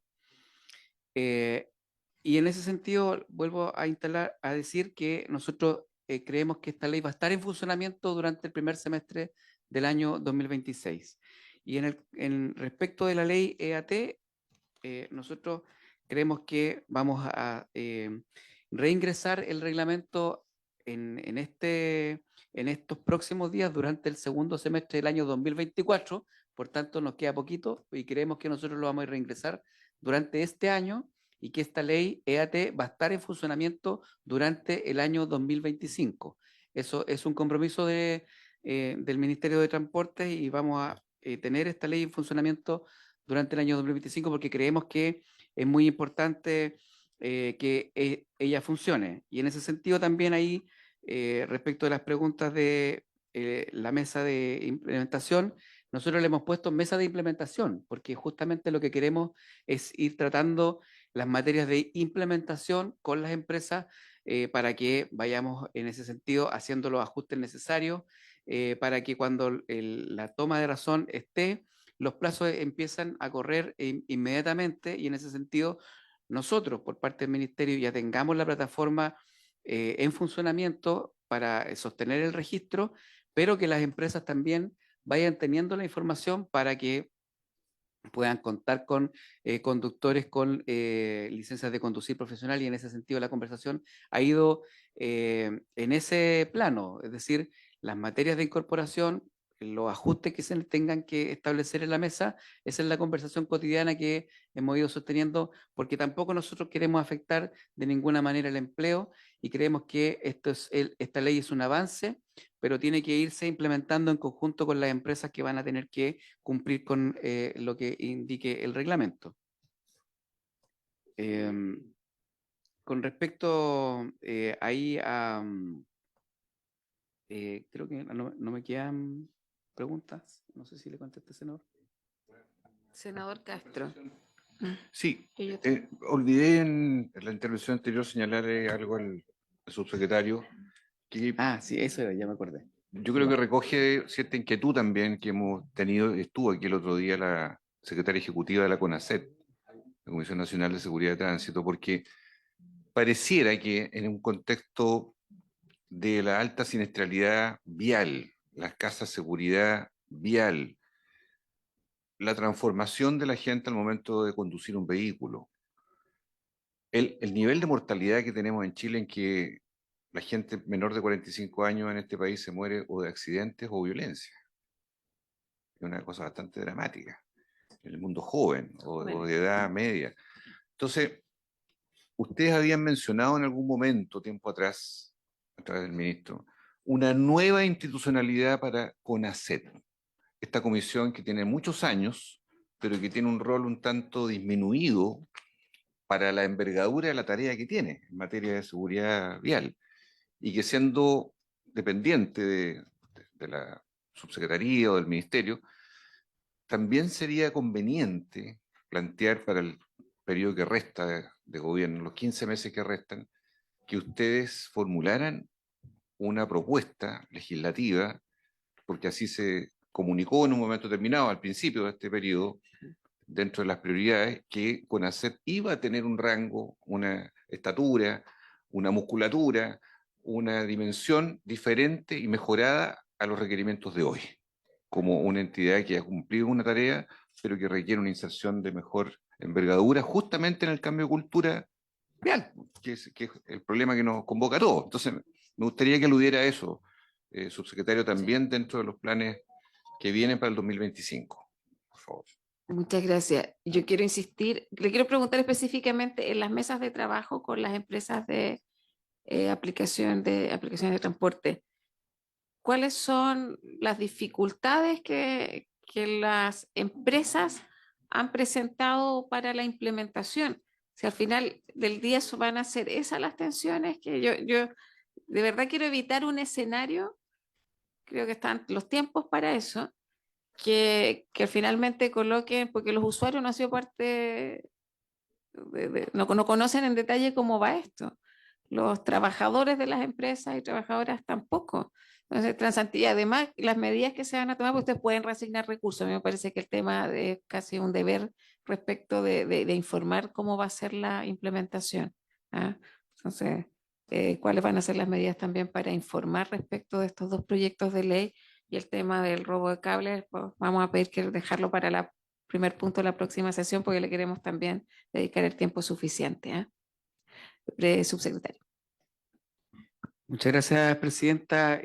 Y en ese sentido, vuelvo a decir que nosotros creemos que esta ley va a estar en funcionamiento durante el primer semestre del año 2026. Y respecto de la ley EAT, nosotros creemos que vamos a reingresar el reglamento en estos próximos días durante el segundo semestre del año 2024. Por tanto, nos queda poquito y creemos que nosotros lo vamos a reingresar durante este año y que esta ley EAT va a estar en funcionamiento durante el año 2025. Eso es un compromiso del Ministerio de Transportes y vamos a tener esta ley en funcionamiento durante el año 2025 porque creemos que es muy importante que ella funcione. Y en ese sentido también ahí, respecto de las preguntas de la mesa de implementación, nosotros le hemos puesto mesa de implementación, porque justamente lo que queremos es ir tratando las materias de implementación con las empresas para que vayamos en ese sentido haciendo los ajustes necesarios para que cuando la toma de razón esté, los plazos empiezan a correr inmediatamente y en ese sentido nosotros por parte del Ministerio ya tengamos la plataforma en funcionamiento para sostener el registro, pero que las empresas también vayan teniendo la información para que puedan contar con conductores con licencias de conducir profesional y en ese sentido la conversación ha ido en ese plano, es decir, las materias de incorporación, los ajustes que se tengan que establecer en la mesa. Esa es la conversación cotidiana que hemos ido sosteniendo, porque tampoco nosotros queremos afectar de ninguna manera el empleo y creemos que esta ley es un avance, pero tiene que irse implementando en conjunto con las empresas que van a tener que cumplir con lo que indique el reglamento. Con respecto ahí a... creo que no me quedan preguntas. No sé si le contesté, senador. Senador Castro. Sí, Y yo olvidé en la intervención anterior señalar algo al subsecretario que Ah, sí, eso era, ya me acordé. yo creo que recoge cierta inquietud también que hemos tenido. Estuvo aquí el otro día la secretaria ejecutiva de la CONACET, la Comisión Nacional de Seguridad de Tránsito, porque pareciera que en un contexto de la alta siniestralidad vial, la escasa seguridad vial, la transformación de la gente al momento de conducir un vehículo, el nivel de mortalidad que tenemos en Chile, en que la gente menor de 45 años en este país se muere o de accidentes o violencia. Es una cosa bastante dramática en el mundo joven o de edad media. Entonces, ustedes habían mencionado en algún momento, tiempo atrás, a través del ministro, una nueva institucionalidad para CONACET, esta comisión que tiene muchos años, pero que tiene un rol un tanto disminuido para la envergadura de la tarea que tiene en materia de seguridad vial, y que siendo dependiente de la subsecretaría o del ministerio, también sería conveniente plantear para el periodo que resta de gobierno, los 15 meses que restan, que ustedes formularan una propuesta legislativa, porque así se comunicó en un momento determinado, al principio de este periodo, dentro de las prioridades, que CONACET iba a tener un rango, una estatura, una musculatura, una dimensión diferente y mejorada a los requerimientos de hoy, como una entidad que ha cumplido una tarea, pero que requiere una inserción de mejor envergadura, justamente en el cambio de cultura real, que es el problema que nos convoca a todos. Entonces, me gustaría que aludiera a eso, subsecretario, también dentro de los planes que vienen para el 2025, por favor. Muchas gracias. Yo quiero insistir, le quiero preguntar específicamente en las mesas de trabajo con las empresas de aplicaciones de transporte. ¿Cuáles son las dificultades que las empresas han presentado para la implementación? Si al final del día van a ser esas las tensiones que yo de verdad quiero evitar un escenario, creo que están los tiempos para eso, que finalmente coloquen, porque los usuarios no han sido parte, no conocen en detalle cómo va esto. Los trabajadores de las empresas y trabajadoras tampoco. Entonces, y además, las medidas que se van a tomar, pues ustedes pueden reasignar recursos. A mí me parece que el tema es casi un deber respecto de informar cómo va a ser la implementación. ¿Ah? Entonces, cuáles van a ser las medidas también para informar respecto de estos dos proyectos de ley y el tema del robo de cables, pues vamos a pedir que dejarlo para el primer punto de la próxima sesión porque le queremos también dedicar el tiempo suficiente. Subsecretario. Muchas gracias, presidenta.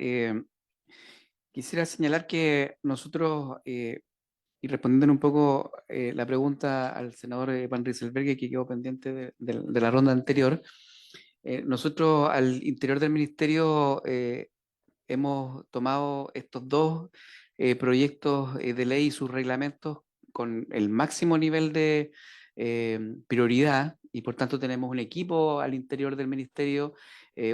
Quisiera señalar que nosotros, y respondiendo un poco la pregunta al senador Van Rieselberghe, que quedó pendiente de la ronda anterior, nosotros al interior del ministerio hemos tomado estos dos proyectos de ley y sus reglamentos con el máximo nivel de prioridad, y por tanto tenemos un equipo al interior del ministerio,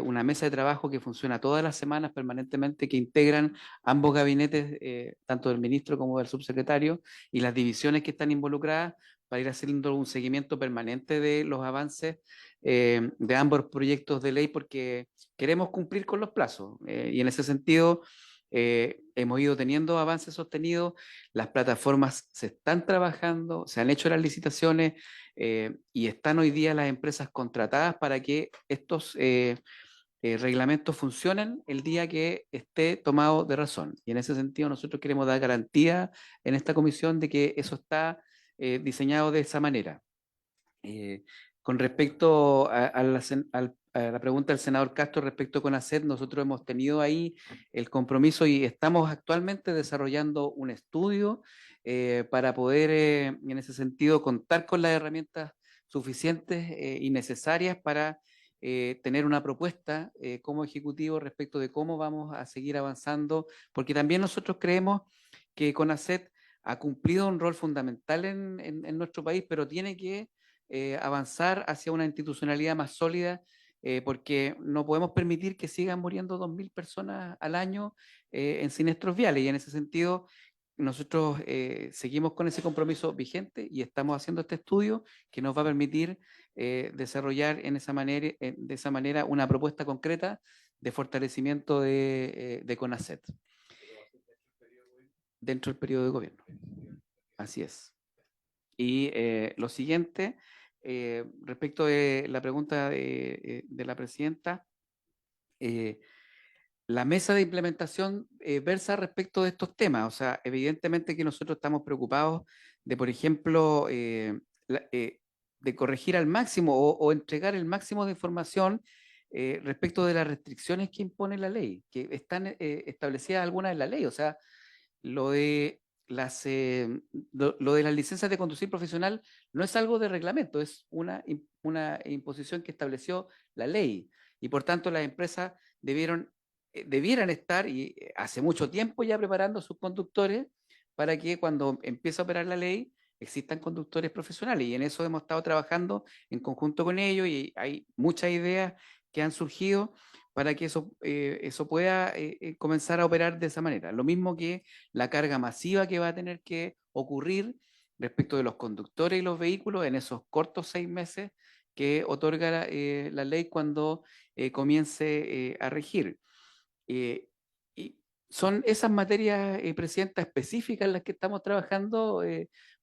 una mesa de trabajo que funciona todas las semanas permanentemente, que integran ambos gabinetes, tanto del ministro como del subsecretario, y las divisiones que están involucradas, para ir haciendo un seguimiento permanente de los avances de ambos proyectos de ley, porque queremos cumplir con los plazos. Y en ese sentido, hemos ido teniendo avances sostenidos, las plataformas se están trabajando, se han hecho las licitaciones y están hoy día las empresas contratadas para que estos reglamentos funcionen el día que esté tomado de razón. Y en ese sentido nosotros queremos dar garantía en esta comisión de que eso está diseñado de esa manera. Con respecto al a la pregunta del senador Castro respecto a CONACET, nosotros hemos tenido ahí el compromiso y estamos actualmente desarrollando un estudio para poder, en ese sentido, contar con las herramientas suficientes y necesarias para tener una propuesta como ejecutivo respecto de cómo vamos a seguir avanzando, porque también nosotros creemos que CONACET ha cumplido un rol fundamental en nuestro país, pero tiene que avanzar hacia una institucionalidad más sólida, porque no podemos permitir que sigan muriendo 2.000 personas al año en siniestros viales. Y en ese sentido, nosotros seguimos con ese compromiso vigente y estamos haciendo este estudio que nos va a permitir desarrollar de esa manera una propuesta concreta de fortalecimiento de CONACET dentro del periodo de gobierno. Así es. Y lo siguiente, respecto de la pregunta de la presidenta, la mesa de implementación versa respecto de estos temas. O sea, evidentemente que nosotros estamos preocupados de, por ejemplo, de corregir al máximo o entregar el máximo de información respecto de las restricciones que impone la ley, que están establecidas algunas en la ley. O sea, lo de las licencias de conducir profesional no es algo de reglamento, es una imposición que estableció la ley. Y por tanto las empresas debieran estar, y hace mucho tiempo ya preparando sus conductores para que cuando empiece a operar la ley existan conductores profesionales. Y en eso hemos estado trabajando en conjunto con ellos y hay muchas ideas que han surgido para que eso pueda comenzar a operar de esa manera. Lo mismo que la carga masiva que va a tener que ocurrir respecto de los conductores y los vehículos en esos cortos 6 meses que otorga la ley cuando comience a regir. Y son esas materias, Presidenta, específicas en las que estamos trabajando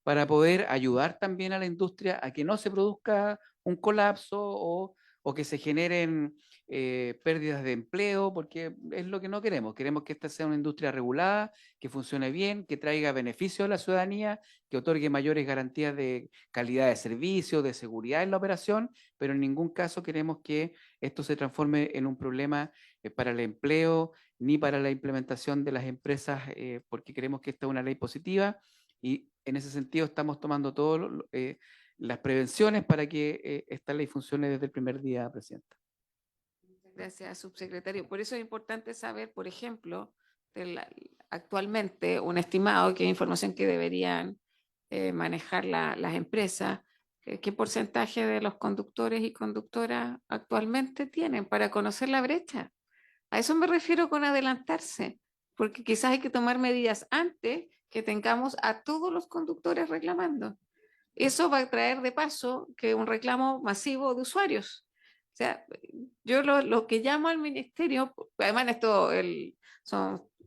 para poder ayudar también a la industria a que no se produzca un colapso o que se generen pérdidas de empleo, porque es lo que no queremos. Queremos que esta sea una industria regulada, que funcione bien, que traiga beneficios a la ciudadanía, que otorgue mayores garantías de calidad de servicio, de seguridad en la operación, pero en ningún caso queremos que esto se transforme en un problema para el empleo ni para la implementación de las empresas, porque creemos que esta es una ley positiva y en ese sentido estamos tomando todas las prevenciones para que esta ley funcione desde el primer día, Presidenta. Gracias, subsecretario. Por eso es importante saber, por ejemplo, actualmente un estimado, que es información que deberían manejar las empresas, qué porcentaje de los conductores y conductoras actualmente tienen para conocer la brecha. A eso me refiero con adelantarse, porque quizás hay que tomar medidas antes que tengamos a todos los conductores reclamando. Eso va a traer de paso que un reclamo masivo de usuarios. O sea, yo lo que llamo al ministerio, además esto,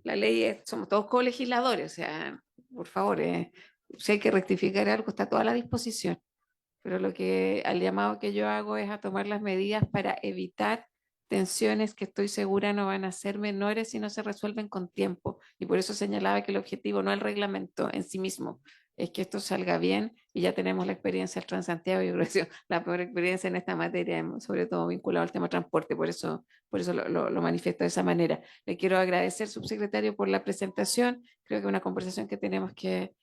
la ley somos todos colegisladores, o sea, por favor, si hay que rectificar algo, está a toda la disposición. Pero el llamado que yo hago es a tomar las medidas para evitar tensiones que estoy segura no van a ser menores si no se resuelven con tiempo. Y por eso señalaba que el objetivo no es el reglamento en sí mismo, es que esto salga bien y ya tenemos la experiencia del Transantiago y creo que la peor experiencia en esta materia, sobre todo vinculado al tema transporte, por eso lo manifiesto de esa manera. Le quiero agradecer, subsecretario, por la presentación. Creo que es una conversación que tenemos que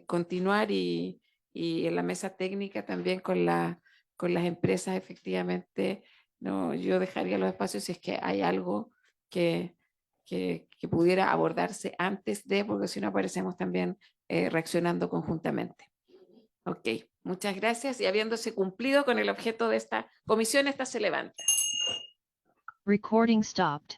continuar y en la mesa técnica también con las empresas, efectivamente. No, yo dejaría los espacios si es que hay algo que pudiera abordarse antes de, porque si no aparecemos también reaccionando conjuntamente. Ok, muchas gracias y habiéndose cumplido con el objeto de esta comisión, esta se levanta. Recording stopped.